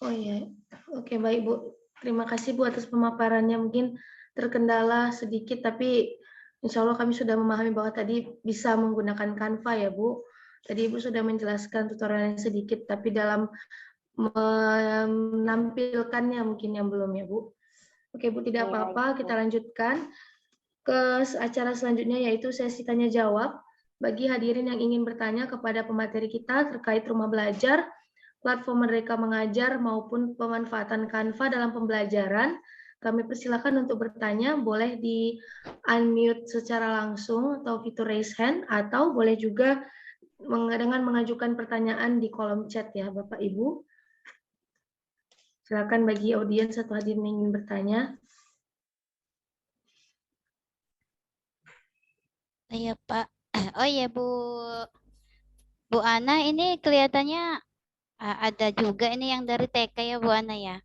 Oh iya, oke baik Bu. Terima kasih Bu atas pemaparannya. Mungkin terkendala sedikit, tapi insya Allah kami sudah memahami bahwa tadi bisa menggunakan Canva ya Bu. Tadi Ibu sudah menjelaskan tutorialnya sedikit, tapi dalam menampilkannya mungkin yang belum ya Bu. Oke Bu, tidak apa-apa, kita lanjutkan ke acara selanjutnya yaitu sesi tanya jawab. Bagi hadirin yang ingin bertanya kepada pemateri kita terkait rumah belajar, platform Merdeka Mengajar maupun pemanfaatan Canva dalam pembelajaran, kami persilakan untuk bertanya, boleh di unmute secara langsung atau fitur raise hand, atau boleh juga dengan mengajukan pertanyaan di kolom chat ya Bapak Ibu. Silakan bagi audiens atau hadirin yang ingin bertanya. Iya Pak. Oh iya Bu Ana, ini kelihatannya ada juga ini yang dari TK ya Bu Ana ya.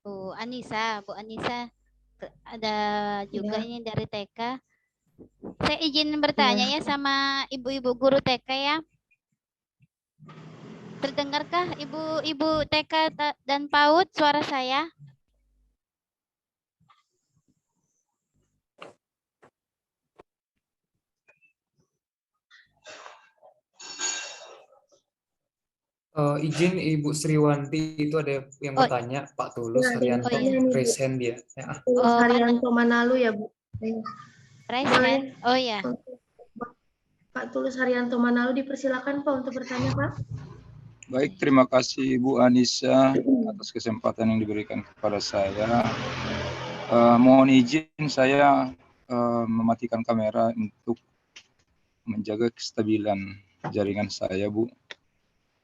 Bu Anissa ada juga ini dari TK. Saya izin bertanya ya sama ibu-ibu guru TK ya. Terdengarkah ibu-ibu TK dan PAUD suara saya? Izin Ibu Sriwanti itu ada yang Oh, bertanya, Pak Tulus Ya, ada yang Haryanto, oh ya. bertanya nih, Bu. raise hand dia. Ya. Tulus Oh, mana? Haryanto Manalu ya, Bu. Raise Boleh. hand. Oh ya. Untuk Pak Tulus Haryanto Manalu dipersilakan Pak untuk bertanya, Pak. Baik, terima kasih Bu Anissa atas kesempatan yang diberikan kepada saya. Mohon izin saya mematikan kamera untuk menjaga kestabilan jaringan saya, Bu.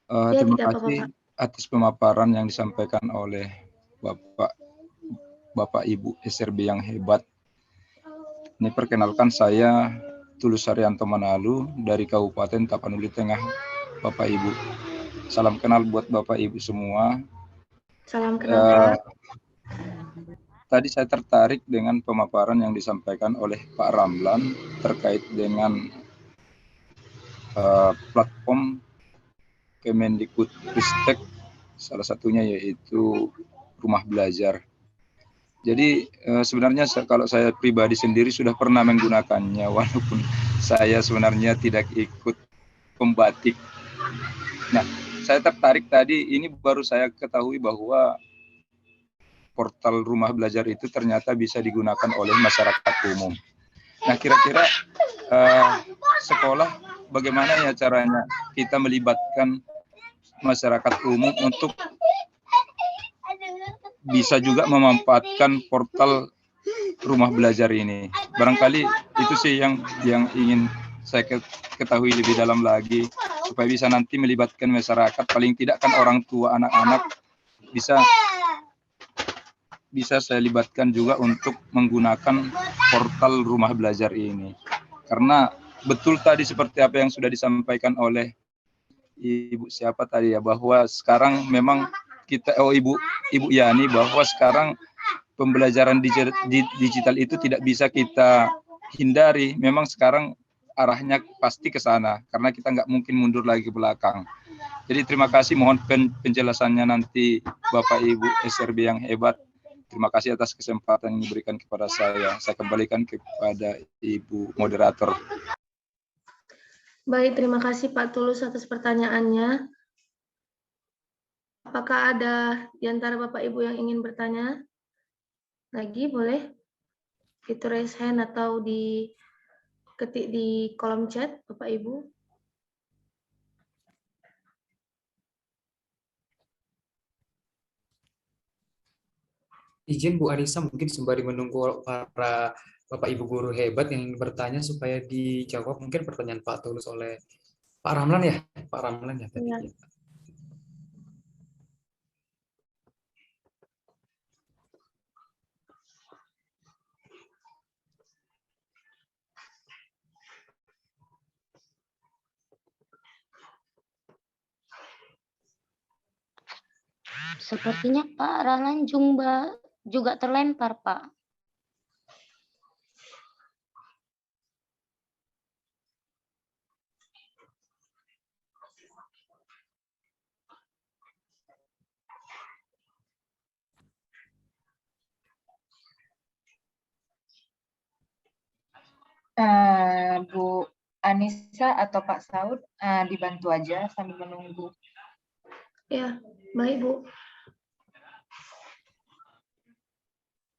Ya, Terima tidak apa-apa, kasih Pak. atas pemaparan yang disampaikan oleh Bapak Ibu SRB yang hebat. Ini perkenalkan saya Tulus Haryanto Manalu dari Kabupaten Tapanuli Tengah, Bapak Ibu. Salam kenal buat Bapak Ibu semua. Salam kenal, Pak. Tadi saya tertarik dengan pemaparan yang disampaikan oleh Pak Ramlan terkait dengan platform Kemendikbudristek, salah satunya yaitu rumah belajar. Jadi sebenarnya kalau saya pribadi sendiri sudah pernah menggunakannya, walaupun saya sebenarnya tidak ikut pembatik. Nah, saya tertarik tadi, ini baru saya ketahui bahwa portal rumah belajar itu ternyata bisa digunakan oleh masyarakat umum. Nah, kira-kira sekolah bagaimana ya caranya kita melibatkan masyarakat umum untuk bisa juga memanfaatkan portal rumah belajar ini. Barangkali itu sih yang ingin saya ketahui lebih dalam lagi, supaya bisa nanti melibatkan masyarakat, paling tidak kan orang tua anak-anak bisa saya libatkan juga untuk menggunakan portal rumah belajar ini. Karena betul tadi seperti apa yang sudah disampaikan oleh Ibu siapa tadi ya, bahwa sekarang memang kita Ibu Yani, bahwa sekarang pembelajaran digital itu tidak bisa kita hindari. Memang sekarang arahnya pasti ke sana, karena kita nggak mungkin mundur lagi ke belakang. Jadi terima kasih, mohon penjelasannya nanti Bapak Ibu SRB yang hebat. Terima kasih atas kesempatan yang diberikan kepada saya. Saya kembalikan kepada Ibu moderator. Baik, terima kasih Pak Tulus atas pertanyaannya. Apakah ada di antara Bapak Ibu yang ingin bertanya lagi? Boleh itu raise hand atau diketik di kolom chat, Bapak Ibu. Izin Bu Anissa, mungkin sembari menunggu para Bapak Ibu guru hebat yang ingin bertanya supaya dijawab mungkin pertanyaan Pak Tulus oleh Pak Ramlan ya, Pak Ramlan ya tadi. Ya. Sepertinya Pak Rahlan juga terlempar, Pak. Bu Anissa atau Pak Saud dibantu aja sambil menunggu. Ya, baik Bu.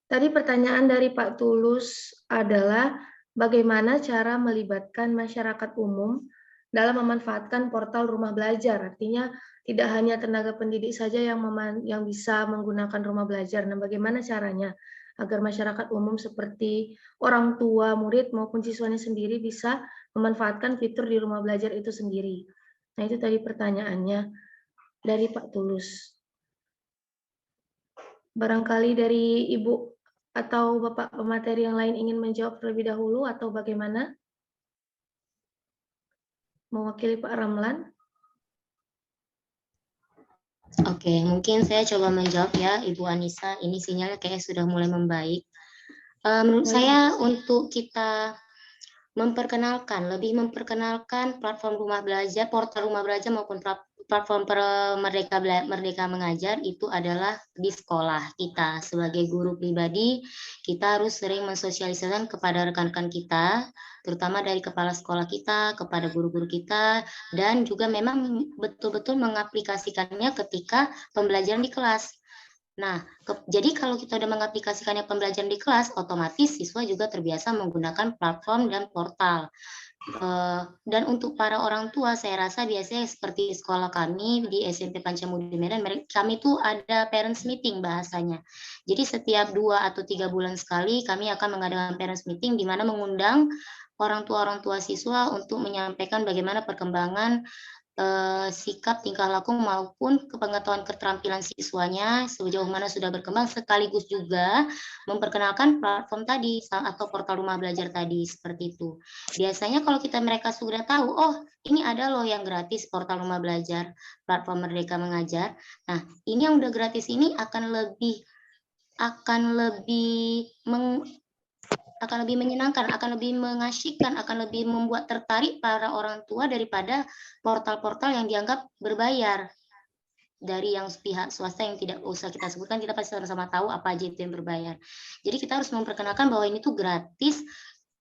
Tadi pertanyaan dari Pak Tulus adalah bagaimana cara melibatkan masyarakat umum dalam memanfaatkan portal rumah belajar. Artinya tidak hanya tenaga pendidik saja yang bisa menggunakan rumah belajar. Nah, bagaimana caranya agar masyarakat umum seperti orang tua, murid maupun siswanya sendiri bisa memanfaatkan fitur di rumah belajar itu sendiri. Nah, itu tadi pertanyaannya dari Pak Tulus. Barangkali dari Ibu atau Bapak pemateri yang lain ingin menjawab terlebih dahulu atau bagaimana? Mewakili Pak Ramlan. Oke, mungkin saya coba menjawab ya Ibu Anissa. Ini sinyalnya kayak sudah mulai membaik. Menurut saya untuk kita lebih memperkenalkan platform rumah belajar, portal rumah belajar maupun platform Merdeka Mengajar itu adalah di sekolah kita. Sebagai guru pribadi, kita harus sering mensosialisasikan kepada rekan-rekan kita, terutama dari kepala sekolah kita, kepada guru-guru kita, dan juga memang betul-betul mengaplikasikannya ketika pembelajaran di kelas. Nah, jadi kalau kita udah mengaplikasikannya pembelajaran di kelas, otomatis siswa juga terbiasa menggunakan platform dan portal. Dan untuk para orang tua, saya rasa biasanya seperti sekolah kami di SMP Pancamudi Medan, kami itu ada parents meeting bahasanya. Jadi setiap 2 atau 3 bulan sekali kami akan mengadakan parents meeting di mana mengundang orang tua siswa untuk menyampaikan bagaimana perkembangan sikap, tingkah laku maupun pengetahuan keterampilan siswanya sejauh mana sudah berkembang, sekaligus juga memperkenalkan platform tadi atau portal rumah belajar tadi, seperti itu. Biasanya kalau mereka sudah tahu, oh ini ada loh yang gratis portal rumah belajar platform Merdeka Mengajar. Nah, ini yang udah gratis ini akan lebih menyenangkan, akan lebih mengasyikkan, akan lebih membuat tertarik para orang tua daripada portal-portal yang dianggap berbayar dari yang pihak swasta yang tidak usah kita sebutkan, kita pasti sama-sama tahu apa aja itu yang berbayar. Jadi kita harus memperkenalkan bahwa ini tuh gratis,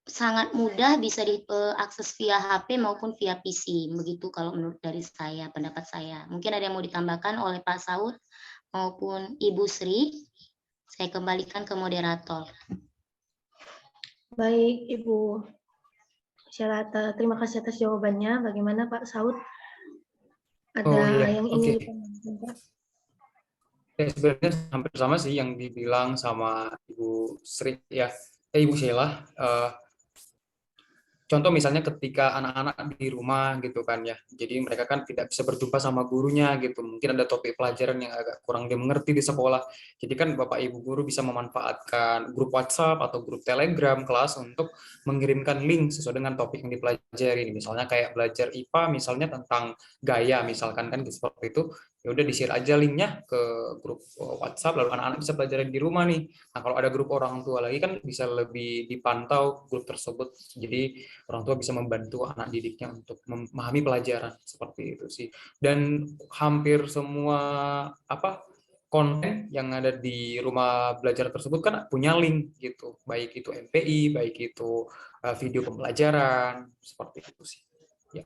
sangat mudah, bisa diakses via HP maupun via PC. Begitu kalau menurut dari saya, pendapat saya. Mungkin ada yang mau ditambahkan oleh Pak Saud maupun Ibu Sri. Saya kembalikan ke moderator. Baik, Ibu Syarata, terima kasih atas jawabannya. Bagaimana Pak Saud? Ada yang ingin ditambahkan, Pak? Ya, sebenarnya hampir sama sih yang dibilang sama Ibu Sri ya, Ibu Sheila. Contoh misalnya ketika anak-anak di rumah gitu kan ya, jadi mereka kan tidak bisa berjumpa sama gurunya gitu, mungkin ada topik pelajaran yang agak kurang dimengerti di sekolah, jadi kan Bapak Ibu guru bisa memanfaatkan grup WhatsApp atau grup Telegram kelas untuk mengirimkan link sesuai dengan topik yang dipelajari, misalnya kayak belajar IPA misalnya tentang gaya misalkan kan seperti itu, ya udah di-share aja linknya ke grup WhatsApp, lalu anak-anak bisa belajar di rumah nih. Nah kalau ada grup orang tua lagi kan bisa lebih dipantau grup tersebut, jadi orang tua bisa membantu anak didiknya untuk memahami pelajaran, seperti itu sih. Dan hampir semua konten yang ada di rumah belajar tersebut kan punya link gitu, baik itu MPI, baik itu video pembelajaran, seperti itu sih. Ya.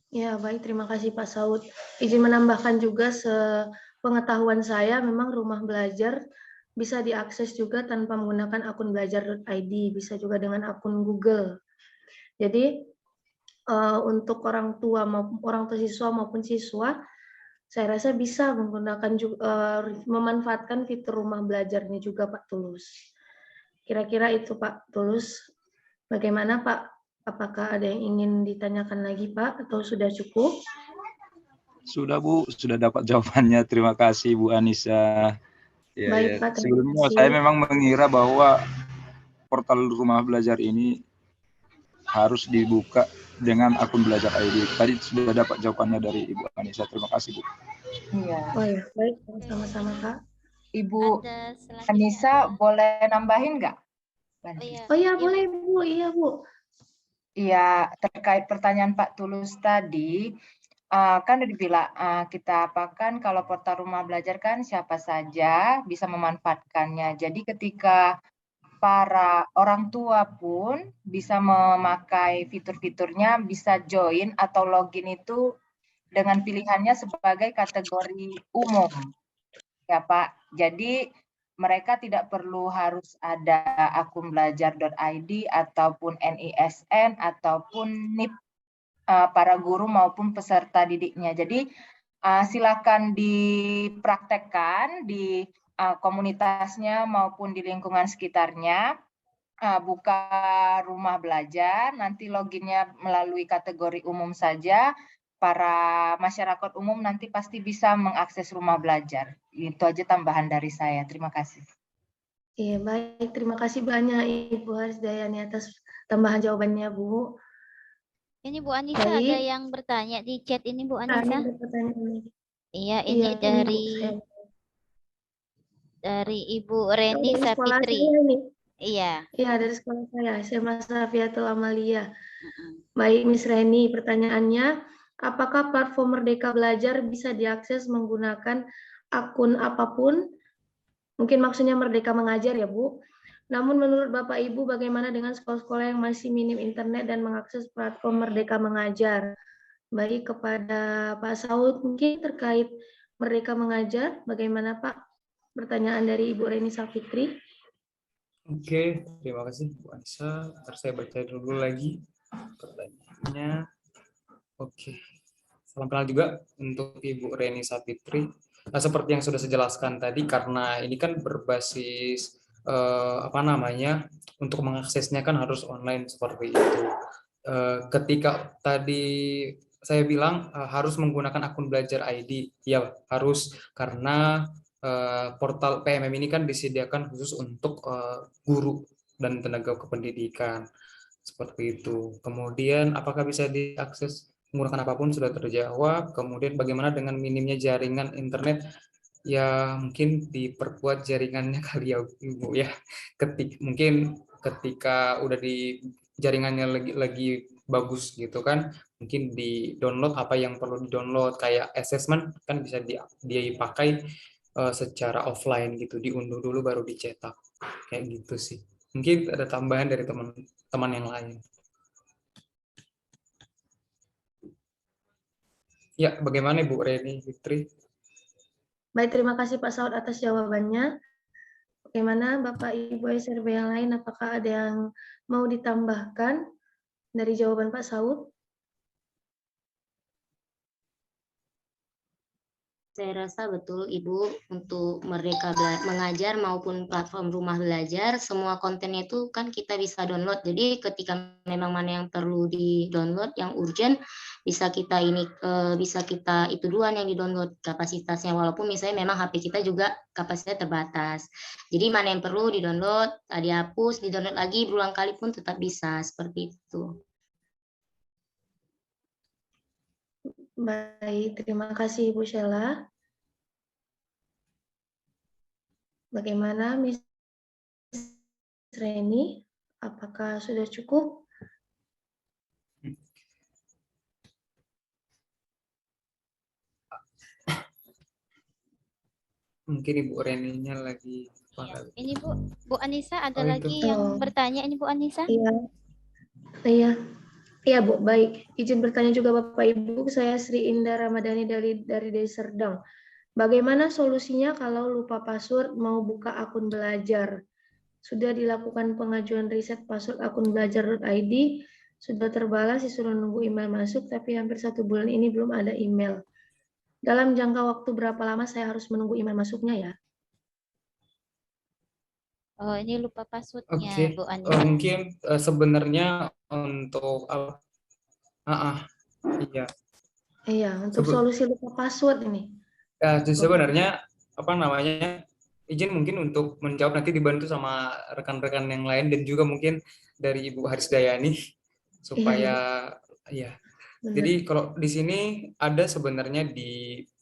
Ya, baik. Terima kasih Pak Saud. Izin menambahkan juga sepengetahuan saya, memang rumah belajar bisa diakses juga tanpa menggunakan akun belajar.id, bisa juga dengan akun Google. Jadi untuk orang tua siswa maupun siswa, saya rasa bisa menggunakan memanfaatkan fitur rumah belajarnya juga Pak Tulus. Kira-kira itu Pak Tulus. Bagaimana Pak? Apakah ada yang ingin ditanyakan lagi Pak atau sudah cukup? Sudah Bu, sudah dapat jawabannya. Terima kasih Bu Anissa. Ya, Baik, Pak, sebelumnya saya memang mengira bahwa portal rumah belajar ini harus dibuka dengan akun belajar ID. Tadi sudah dapat jawabannya dari Ibu Anissa. Terima kasih Bu. Iya. Oh ya, baik, sama-sama Kak. Ibu Anissa boleh nambahin nggak? Oh iya, boleh Bu. Iya Bu. Iya, terkait pertanyaan Pak Tulus tadi, kan udah dibilang kita apakan kalau portal rumah belajar kan siapa saja bisa memanfaatkannya. Jadi ketika para orang tua pun bisa memakai fitur-fiturnya, bisa join atau login itu dengan pilihannya sebagai kategori umum. Ya Pak, jadi mereka tidak perlu harus ada akun belajar.id ataupun NISN ataupun NIP para guru maupun peserta didiknya. Jadi silakan dipraktekkan di komunitasnya maupun di lingkungan sekitarnya. Buka rumah belajar, nanti loginnya melalui kategori umum saja. Para masyarakat umum nanti pasti bisa mengakses rumah belajar. Itu aja tambahan dari saya. Terima kasih. Iya, baik. Terima kasih banyak Ibu Harisdayani atas tambahan jawabannya, Bu. Ini Bu Anissa ada yang bertanya di chat ini Bu Anissa. Iya, ini dari Ibu Reni Sapitri. Iya. Iya, dari sekolah saya, SMA Safiatul Amalia. Baik, Miss Reni, pertanyaannya, apakah platform Merdeka Belajar bisa diakses menggunakan akun apapun? Mungkin maksudnya Merdeka Mengajar ya, Bu. Namun menurut Bapak Ibu, bagaimana dengan sekolah-sekolah yang masih minim internet dan mengakses platform Merdeka Mengajar? Baik, kepada Pak Saud mungkin terkait Merdeka Mengajar, bagaimana Pak? Pertanyaan dari Ibu Reni Safitri. Oke, terima kasih Bu Anissa. Ntar saya baca dulu lagi pertanyaannya. Oke, salam kenal juga untuk Ibu Reni Sapitri. Nah, seperti yang sudah saya jelaskan tadi, karena ini kan berbasis apa namanya, untuk mengaksesnya kan harus online seperti itu. Ketika tadi saya bilang harus menggunakan akun belajar ID, ya harus, karena portal PMM ini kan disediakan khusus untuk guru dan tenaga kependidikan seperti itu. Kemudian apakah bisa diakses menggunakan apapun sudah terjawab. Kemudian bagaimana dengan minimnya jaringan internet? Ya mungkin diperkuat jaringannya kali ya Ibu ya. Mungkin ketika udah di jaringannya lagi bagus gitu kan, mungkin di download apa yang perlu di download, kayak assessment kan bisa dipakai secara offline gitu, diunduh dulu baru dicetak kayak gitu sih. Mungkin ada tambahan dari teman-teman yang lain. Ya, bagaimana Ibu Reni Fitri? Baik, terima kasih Pak Saud atas jawabannya. Bagaimana Bapak Ibu SRB yang lain, apakah ada yang mau ditambahkan dari jawaban Pak Saud? Saya rasa betul Ibu, untuk Merdeka Mengajar maupun platform Rumah Belajar, semua kontennya itu kan kita bisa download. Jadi ketika memang mana yang perlu di-download, yang urgent, bisa kita itu duluan yang di-download kapasitasnya, walaupun misalnya memang HP kita juga kapasitasnya terbatas. Jadi mana yang perlu di-download, dihapus, di-download lagi berulang kali pun tetap bisa, seperti itu. Baik, terima kasih Ibu Sheila. Bagaimana Miss Reni? Apakah sudah cukup? Mungkin Ibu Reninya lagi Ya, ini Bu Anissa ada Oh, itu. lagi yang bertanya ini Bu Anissa? Iya. Iya Bu, baik. Izin bertanya juga Bapak Ibu, saya Sri Indah Ramadhani dari Deli Serdang. Bagaimana solusinya kalau lupa password mau buka akun belajar? Sudah dilakukan pengajuan riset password akun belajar.id, sudah terbalas, disuruh nunggu email masuk, tapi hampir 1 bulan ini belum ada email. Dalam jangka waktu berapa lama saya harus menunggu email masuknya ya? Oh, ini lupa passwordnya Oke. Bu Anissa. Mungkin sebenarnya untuk iya. Iya, untuk solusi lupa password ini. Sebenarnya apa namanya, izin mungkin untuk menjawab nanti dibantu sama rekan-rekan yang lain dan juga mungkin dari Ibu Harisdayani supaya ya. Jadi kalau di sini ada sebenarnya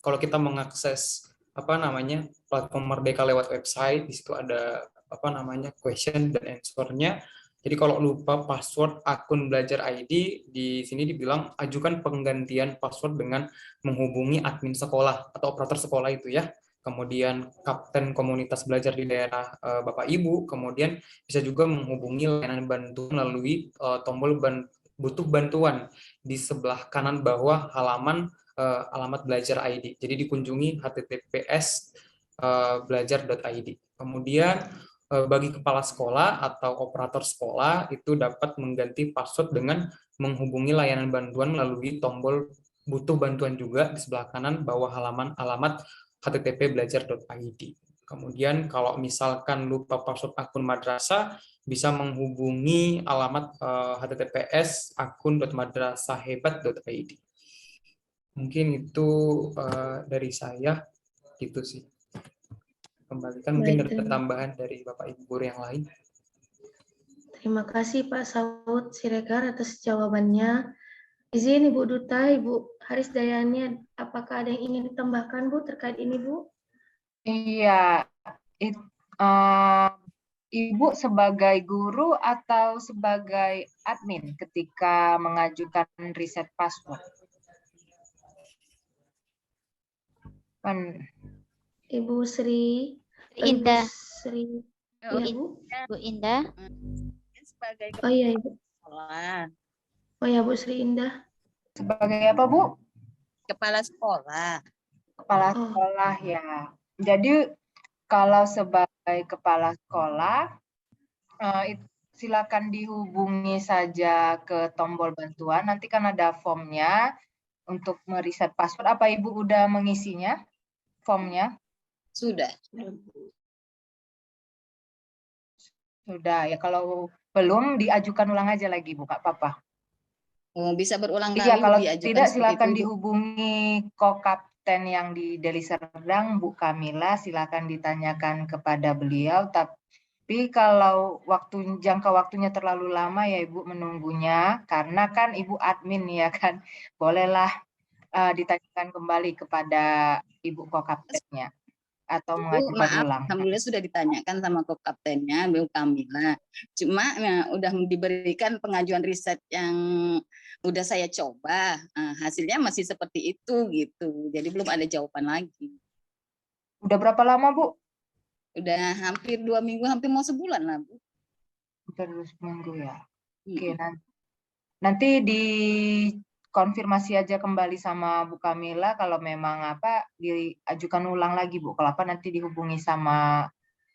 kalau kita mengakses apa namanya platform Merdeka lewat website, di situ ada apa namanya question dan answer-nya. Jadi kalau lupa password akun belajar ID, di sini dibilang ajukan penggantian password dengan menghubungi admin sekolah atau operator sekolah itu ya. Kemudian kapten komunitas belajar di daerah Bapak Ibu, kemudian bisa juga menghubungi layanan bantuan melalui tombol butuh bantuan di sebelah kanan bawah halaman alamat belajar ID. Jadi dikunjungi https belajar.id. Kemudian bagi kepala sekolah atau operator sekolah itu dapat mengganti password dengan menghubungi layanan bantuan melalui tombol butuh bantuan juga di sebelah kanan bawah alamat http belajar.id. Kemudian kalau misalkan lupa password akun madrasah, bisa menghubungi alamat https akun.madrasahhebat.id. Mungkin itu dari saya, gitu sih. Kembalikan mungkin ada tambahan dari Bapak Ibu guru yang lain. Terima kasih Pak Saud Siregar atas jawabannya. Izin Ibu Duta, Ibu Harisdayani, apakah ada yang ingin ditambahkan Bu terkait ini Bu? Iya, Ibu sebagai guru atau sebagai admin ketika mengajukan reset password? Kan Ibu Sri Indah. Ibu Sri. Oh, Ya, Bu. Bu Indah. Sebagai Oh iya, Ibu. sekolah. Oh ya, Bu Sri Indah. sebagai apa, Bu? Kepala sekolah. Kepala Oh. sekolah ya. Jadi kalau sebagai kepala sekolah, silakan dihubungi saja ke tombol bantuan. Nanti kan ada formnya untuk mereset password. Apa Ibu udah mengisinya? Formnya? Sudah. Sudah ya. Kalau belum diajukan ulang aja lagi, Bu, Kak Papa. Oh, bisa berulang Iya, kali kalau diajukan tidak seperti silakan itu, Bu. dihubungi Kokapten yang di Deli Serdang, Bu Kamila, silakan ditanyakan kepada beliau. Tapi kalau jangka waktunya terlalu lama ya Ibu menunggunya, karena kan Ibu admin ya kan, bolehlah ditanyakan kembali kepada Ibu Kokaptennya atau Bu, mengajukan maaf, ulang. alhamdulillah sudah ditanyakan sama kaptennya, Bu Kamila. Cuma ya, udah diberikan pengajuan riset yang udah saya coba, hasilnya masih seperti itu gitu. Jadi belum ada jawaban lagi. Udah berapa lama, Bu? Udah hampir 2 minggu, hampir mau sebulan lah, Bu. Terus minggu ya. Oke, nanti dikonfirmasi aja kembali sama Bu Kamila kalau memang diajukan ulang lagi, Bu. Kalau nanti dihubungi sama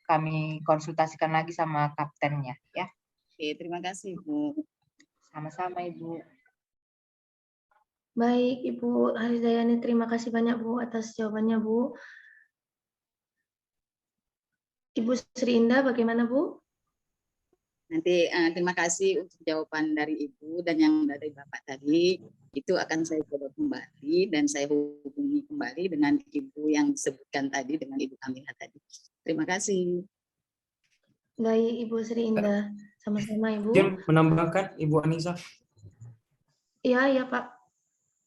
kami, konsultasikan lagi sama kaptennya ya. Oke, terima kasih, Bu. Sama-sama, Ibu. Baik, Ibu Harisdayani, terima kasih banyak, Bu, atas jawabannya, Bu. Ibu Sri Indah, bagaimana, Bu? Nanti terima kasih untuk jawaban dari Ibu dan yang dari Bapak tadi. Itu akan saya coba kembali dan saya hubungi kembali dengan Ibu yang disebutkan tadi, dengan Ibu Kamila tadi. Terima kasih. Baik, Ibu Sri Indah. Sama-sama, Ibu. Izin menambahkan, Ibu Anissa. Iya, Pak.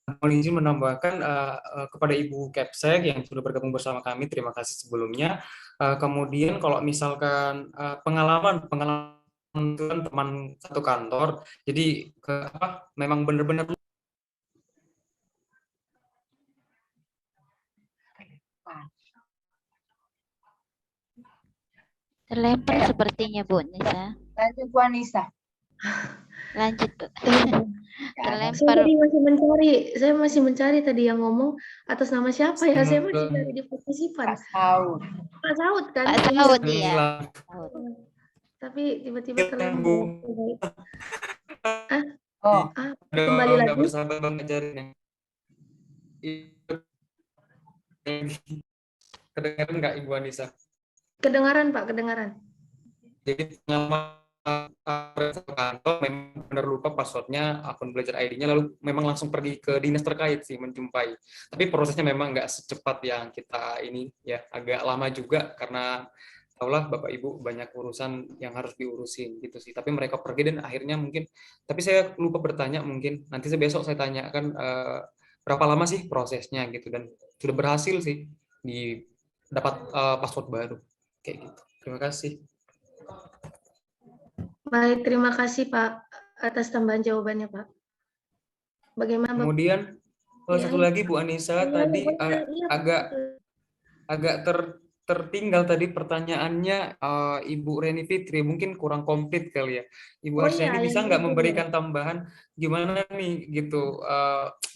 Mohon izin menambahkan kepada Ibu Kepsek yang sudah bergabung bersama kami, terima kasih sebelumnya. Kemudian kalau misalkan pengalaman teman satu kantor, jadi memang benar-benar Terlempar sepertinya, Bu Nisa. Lanjut, Bu Anissa. Lanjut, Bu. Saya Terlempar. tadi masih mencari tadi yang ngomong atas nama siapa ya? Saya masih dari di partisipan. Pak Saud. Pak Saud kan? Pak Saud, iya. Tapi tiba-tiba terlempar. kembali lagi. nggak bersahabat ngajarin. Kedengaran nggak, Ibu Anissa? Kedengaran, Pak, kedengaran. Jadi kantor memang benar lupa passwordnya, akun belajar ID-nya, lalu memang langsung pergi ke dinas terkait sih menjumpai. Tapi prosesnya memang nggak secepat yang kita ini ya, agak lama juga karena tahulah Bapak Ibu banyak urusan yang harus diurusin gitu sih. Tapi mereka pergi dan akhirnya mungkin, tapi saya lupa bertanya, mungkin nanti besok saya tanyakan berapa lama sih prosesnya gitu, dan sudah berhasil sih dapat password baru kayak gitu. Terima kasih. Baik, terima kasih Pak atas tambahan jawabannya, Pak. Bagaimana? Kemudian satu lagi Bu Anissa, tadi agak tertinggal tadi pertanyaannya Ibu Reni Fitri, mungkin kurang komplit kali ya. Ibu Arseni bisa nggak memberikan tambahan gimana nih gitu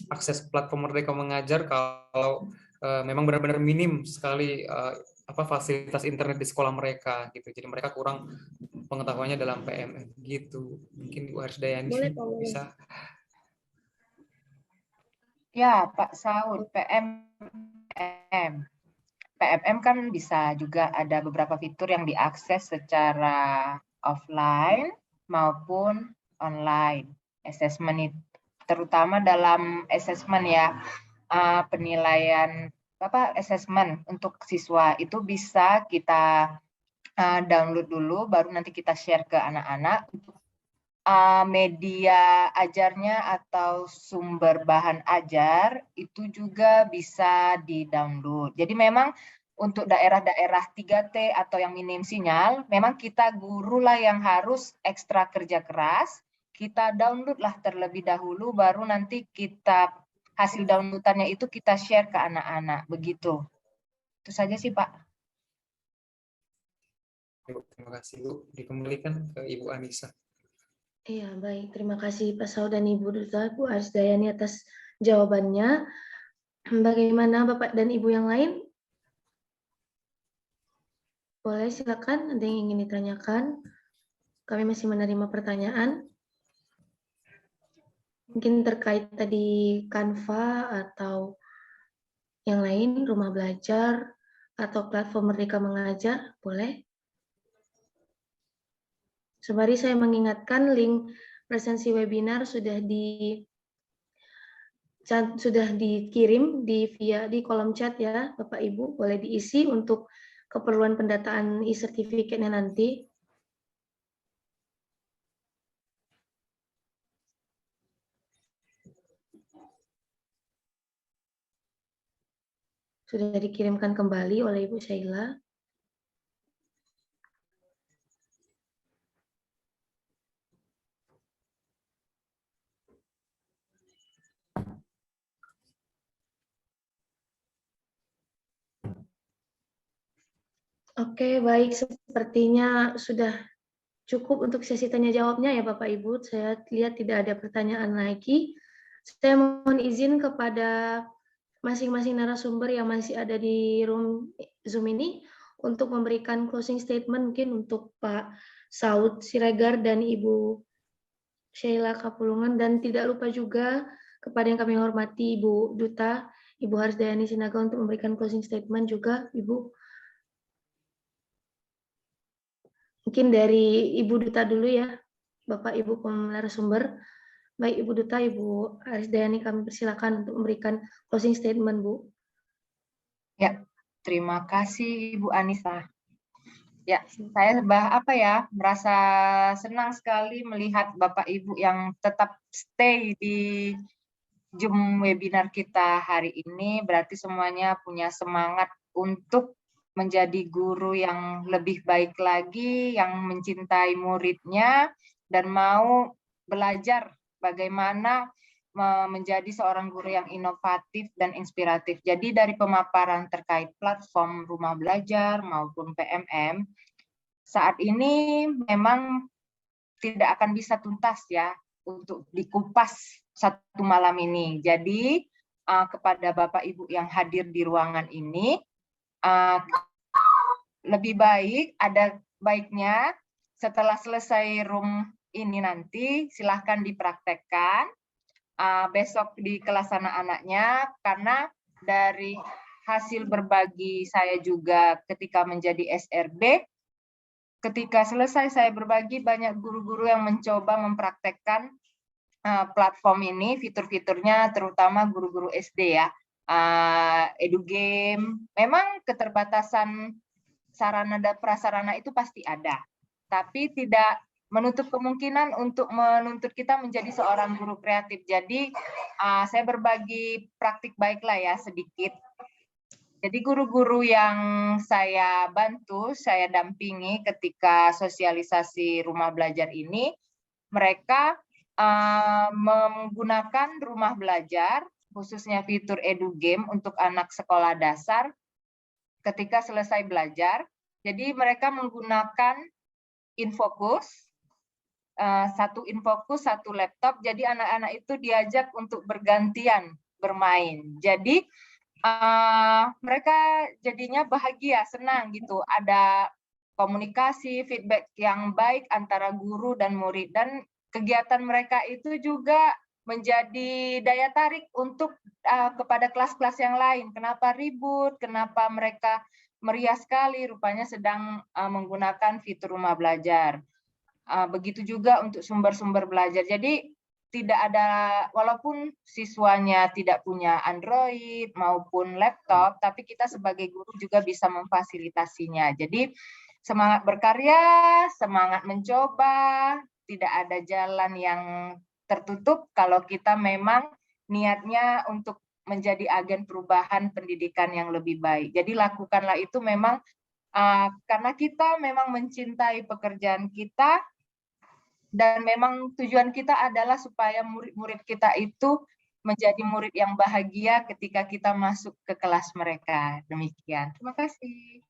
akses platform Merdeka Mengajar kalau memang benar-benar minim sekali fasilitas internet di sekolah mereka gitu. Jadi mereka kurang pengetahuannya dalam PMM gitu. Mungkin Ibu Harisdayani bisa. Ya, Pak Saud, PMM kan bisa juga ada beberapa fitur yang diakses secara offline maupun online. Assessment, terutama dalam assessment ya, penilaian assessment untuk siswa itu bisa kita download dulu, baru nanti kita share ke anak-anak. Media ajarnya atau sumber bahan ajar itu juga bisa di-download. Jadi memang untuk daerah-daerah 3T atau yang minim sinyal, memang kita guru lah yang harus ekstra kerja keras. Kita download lah terlebih dahulu, baru nanti kita hasil downloadannya itu kita share ke anak-anak. Begitu. Itu saja sih, Pak. Terima kasih, Bu. Dikembalikan ke Ibu Anissa. Iya, baik. Terima kasih Pak Saud dan Ibu Duta, Bu Arisdayani atas jawabannya. Bagaimana Bapak dan Ibu yang lain? Boleh silakan, ada yang ingin ditanyakan. Kami masih menerima pertanyaan. Mungkin terkait tadi Canva atau yang lain, rumah belajar, atau platform Merdeka Mengajar, boleh? Sembari saya mengingatkan link presensi webinar sudah dikirim di kolom chat ya, Bapak Ibu, boleh diisi untuk keperluan pendataan e-sertifikatnya nanti. Sudah dikirimkan kembali oleh Ibu Sheila. Oke, baik. Sepertinya sudah cukup untuk sesi tanya jawabnya ya Bapak Ibu. Saya lihat tidak ada pertanyaan lagi. Saya mohon izin kepada masing-masing narasumber yang masih ada di room Zoom ini untuk memberikan closing statement mungkin untuk Pak Saud Siregar dan Ibu Sheila Kapulungan, dan tidak lupa juga kepada yang kami hormati Ibu Duta, Ibu Harisdayani Sinaga untuk memberikan closing statement juga, Ibu. Mungkin dari Ibu Duta dulu ya, Bapak Ibu narasumber. Baik Ibu Duta, Ibu Harisdayani, kami persilakan untuk memberikan closing statement, Bu. Ya, terima kasih Ibu Anissa. Ya, saya merasa senang sekali melihat Bapak Ibu yang tetap stay di Zoom webinar kita hari ini. Berarti semuanya punya semangat untuk menjadi guru yang lebih baik lagi, yang mencintai muridnya, dan mau belajar bagaimana menjadi seorang guru yang inovatif dan inspiratif. Jadi dari pemaparan terkait platform rumah belajar maupun PMM, saat ini memang tidak akan bisa tuntas ya untuk dikupas satu malam ini. Jadi kepada Bapak Ibu yang hadir di ruangan ini, lebih baik ada baiknya setelah selesai room ini nanti silahkan dipraktekkan besok di kelas anak-anaknya, karena dari hasil berbagi saya juga ketika menjadi SRB, ketika selesai saya berbagi, banyak guru-guru yang mencoba mempraktekkan platform ini, fitur-fiturnya, terutama guru-guru SD ya, EduGame. Memang keterbatasan sarana dan prasarana itu pasti ada, tapi tidak menutup kemungkinan untuk menuntut kita menjadi seorang guru kreatif. Jadi saya berbagi praktik baiklah ya sedikit. Jadi guru-guru yang saya bantu, saya dampingi ketika sosialisasi rumah belajar ini, mereka menggunakan rumah belajar, khususnya fitur EduGame untuk anak sekolah dasar ketika selesai belajar. Jadi mereka menggunakan Infocus, satu Infocus, satu laptop, jadi anak-anak itu diajak untuk bergantian bermain. Jadi mereka jadinya bahagia, senang gitu, ada komunikasi, feedback yang baik antara guru dan murid, dan kegiatan mereka itu juga menjadi daya tarik untuk kepada kelas-kelas yang lain. Kenapa ribut, kenapa mereka meriah sekali, rupanya sedang menggunakan fitur rumah belajar. Begitu juga untuk sumber-sumber belajar. Jadi tidak ada, walaupun siswanya tidak punya Android maupun laptop, tapi kita sebagai guru juga bisa memfasilitasinya. Jadi semangat berkarya, semangat mencoba, tidak ada jalan yang tertutup kalau kita memang niatnya untuk menjadi agen perubahan pendidikan yang lebih baik. Jadi lakukanlah itu memang karena kita memang mencintai pekerjaan kita dan memang tujuan kita adalah supaya murid-murid kita itu menjadi murid yang bahagia ketika kita masuk ke kelas mereka. Demikian. Terima kasih.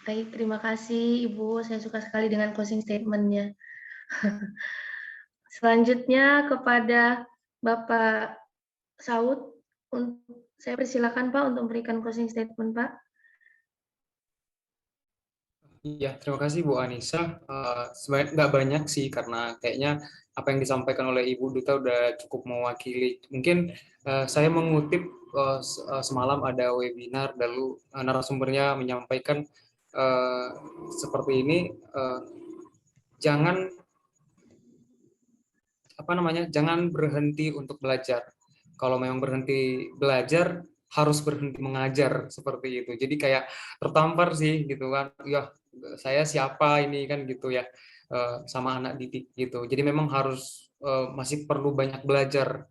Baik, terima kasih Ibu. Saya suka sekali dengan closing statement-nya. Selanjutnya kepada Bapak Saud, saya persilakan Pak untuk memberikan closing statement Pak. Iya, terima kasih Bu Anissa. Sebenarnya nggak banyak sih, karena kayaknya apa yang disampaikan oleh Ibu Duta udah cukup mewakili. Mungkin saya mengutip semalam ada webinar, lalu narasumbernya menyampaikan seperti ini, jangan jangan berhenti untuk belajar. Kalau memang berhenti belajar, harus berhenti mengajar, seperti itu. Jadi kayak tertampar sih gitu kan, ya saya siapa ini kan gitu ya, sama anak didik gitu. Jadi memang harus masih perlu banyak belajar.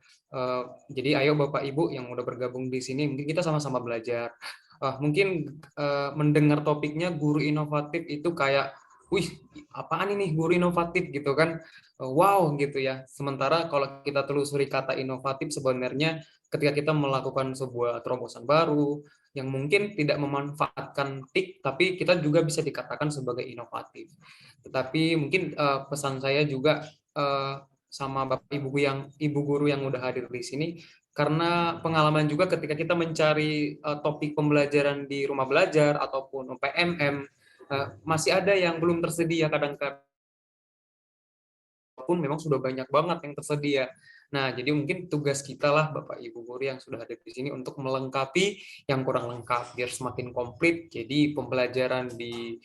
Jadi ayo Bapak Ibu yang udah bergabung di sini, mungkin kita sama-sama belajar. Mungkin mendengar topiknya guru inovatif itu kayak, wih apaan ini guru inovatif gitu kan, wow gitu ya. Sementara kalau kita telusuri kata inovatif, sebenarnya ketika kita melakukan sebuah terobosan baru yang mungkin tidak memanfaatkan TIK, tapi kita juga bisa dikatakan sebagai inovatif. Tetapi mungkin pesan saya juga sama Bapak Ibu guru yang udah hadir di sini, karena pengalaman juga ketika kita mencari topik pembelajaran di rumah belajar ataupun PMM, masih ada yang belum tersedia kadang-kadang, pun memang sudah banyak banget yang tersedia. Nah, jadi mungkin tugas kita lah Bapak Ibu guru yang sudah hadir di sini untuk melengkapi yang kurang lengkap biar semakin komplit. Jadi pembelajaran di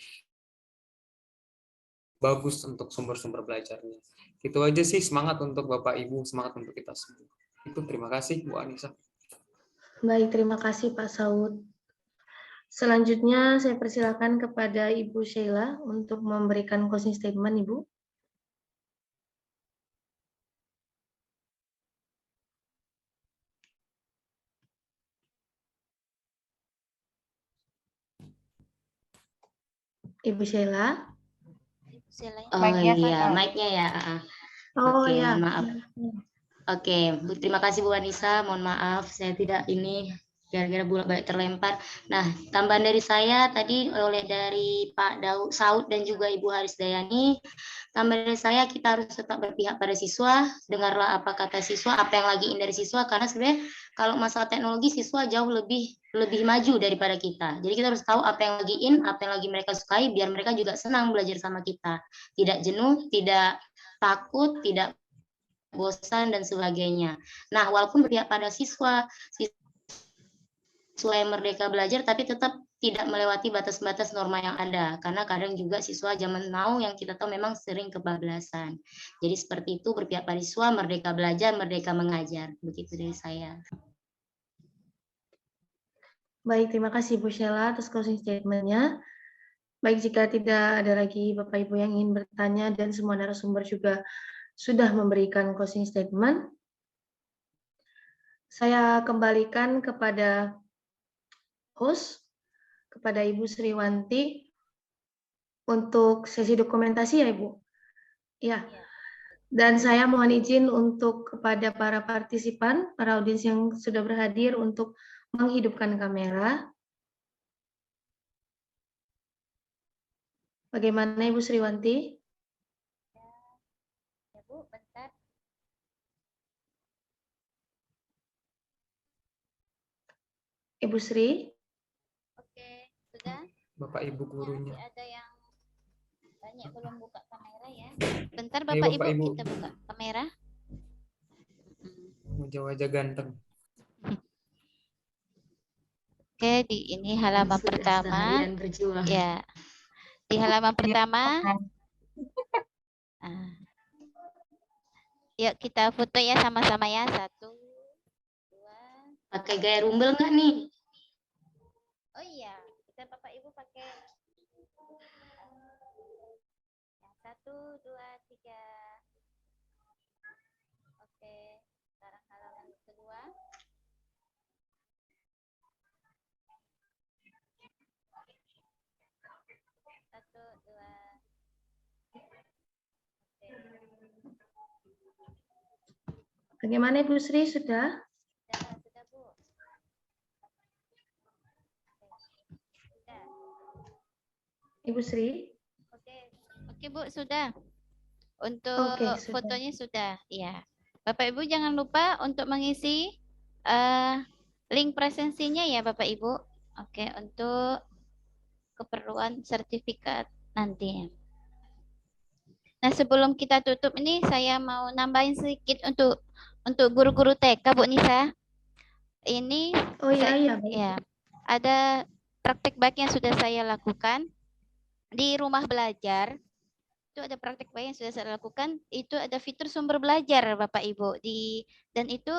bagus untuk sumber-sumber belajarnya. Itu aja sih, semangat untuk Bapak Ibu, semangat untuk kita semua. Itu terima kasih Bu Anissa. Baik, terima kasih Pak Saud. Selanjutnya saya persilakan kepada Ibu Sheila untuk memberikan closing statement, Ibu. Ibu Sheila. Oh iya, mic-nya ya. Oh Oke, ya. mohon maaf. Oke, terima kasih Bu Anissa. Mohon maaf, saya tidak ini gara-gara bolak-balik terlempar. Nah, tambahan dari saya tadi oleh dari Pak Saud dan juga Ibu Haris Dayani, tambahan dari saya kita harus tetap berpihak pada siswa. Dengarlah apa kata siswa, apa yang lagi in dari siswa, karena sebenarnya kalau masalah teknologi siswa jauh lebih maju daripada kita. Jadi kita harus tahu apa yang lagi in, apa yang lagi mereka sukai, biar mereka juga senang belajar sama kita. Tidak jenuh, tidak takut, tidak bosan dan sebagainya. Nah, walaupun berpihak pada siswa yang merdeka belajar, tapi tetap tidak melewati batas-batas norma yang ada, karena kadang juga siswa zaman now yang kita tahu memang sering kebablasan. Jadi seperti itu, berpihak pada siswa, merdeka belajar, merdeka mengajar. Begitu dari saya. Baik, terima kasih Bu Sheila atas closing statement-nya. Baik, jika tidak ada lagi Bapak Ibu yang ingin bertanya dan semua narasumber juga sudah memberikan closing statement, saya kembalikan kepada host, kepada Ibu Sriwanti untuk sesi dokumentasi ya Ibu. Ya. Dan saya mohon izin untuk kepada para partisipan, para audiens yang sudah berhadir untuk menghidupkan kamera. Bagaimana Ibu Sriwanti? Ya Bu, bentar. Ibu Sri? Oke, sudah? Bapak Ibu gurunya. Masih ada yang banyak belum buka kamera ya. Bentar Ayo, Bapak, Bapak Ibu, Ibu. kita buka kamera. Wajah-wajah ganteng. Oke, di ini halaman Sudah pertama. seharian berjuang. Ya. Di halaman pertama. Yuk kita foto ya sama-sama ya. 1, 2. Pakai gaya rumbel nggak nih? Oh iya, kita Bapak Ibu pakai 1, 2, 3. Oke, sekarang halaman kedua. Bagaimana Ibu Sri, sudah? Sudah, Bu. Ibu Sri? Oke, Bu, sudah. Untuk Oke, sudah. fotonya sudah, ya. Bapak Ibu jangan lupa untuk mengisi link presensinya ya Bapak Ibu. Oke, untuk keperluan sertifikat nanti. Nah, sebelum kita tutup ini saya mau nambahin sedikit untuk guru-guru TK, Bu Nisa. Ini ya, ada praktek baik yang sudah saya lakukan di rumah belajar. Itu ada praktek baik yang sudah saya lakukan. Itu ada fitur sumber belajar, Bapak Ibu. Dan itu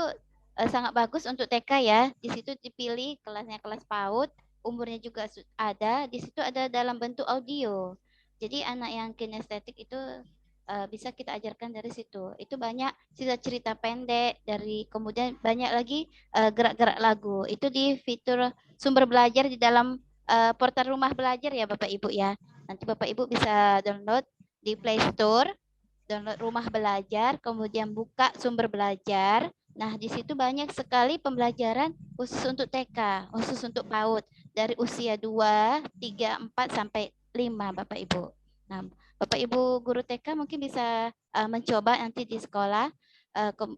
sangat bagus untuk TK ya. Di situ dipilih kelasnya kelas PAUD, umurnya juga ada. Di situ ada dalam bentuk audio. Jadi anak yang kinestetik itu bisa kita ajarkan dari situ. Itu banyak cerita pendek dari, kemudian banyak lagi gerak-gerak lagu. Itu di fitur sumber belajar di dalam portal rumah belajar ya Bapak Ibu ya. Nanti Bapak Ibu bisa download di Play Store, download rumah belajar, kemudian buka sumber belajar. Nah, di situ banyak sekali pembelajaran khusus untuk TK, khusus untuk PAUD dari usia 2, 3, 4 sampai 5 Bapak Ibu. Nah, Bapak Ibu guru TK mungkin bisa mencoba nanti di sekolah.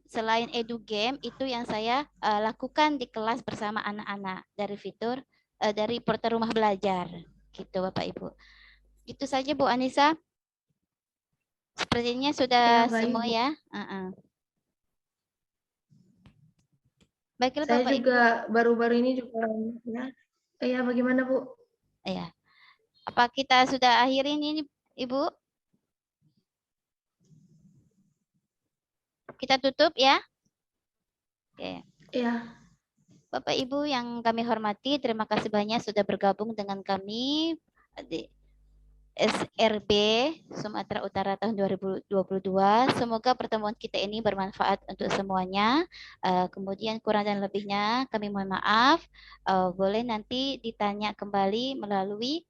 Selain edu game, itu yang saya lakukan di kelas bersama anak-anak dari fitur dari portal rumah belajar. Gitu Bapak Ibu. Itu saja Bu Anissa. Sepertinya sudah semua ya. Baiklah Saya Bapak juga baru-baru ini juga ya. Bagaimana Bu? Ya. Apa kita sudah akhiri ini Ibu? Kita tutup ya. Oke. Iya. Bapak Ibu yang kami hormati, terima kasih banyak sudah bergabung dengan kami di SRB Sumatera Utara tahun 2022. Semoga pertemuan kita ini bermanfaat untuk semuanya. Kemudian kurang dan lebihnya kami mohon maaf. Boleh nanti ditanya kembali melalui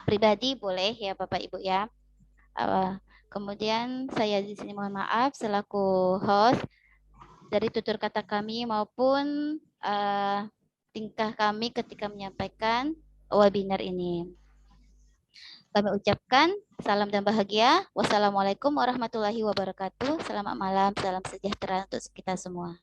pribadi, boleh ya Bapak Ibu ya. Kemudian saya di sini mohon maaf selaku host dari tutur kata kami maupun tingkah kami ketika menyampaikan webinar ini. Kami ucapkan salam dan bahagia. Wassalamualaikum warahmatullahi wabarakatuh. Selamat malam, salam sejahtera untuk kita semua.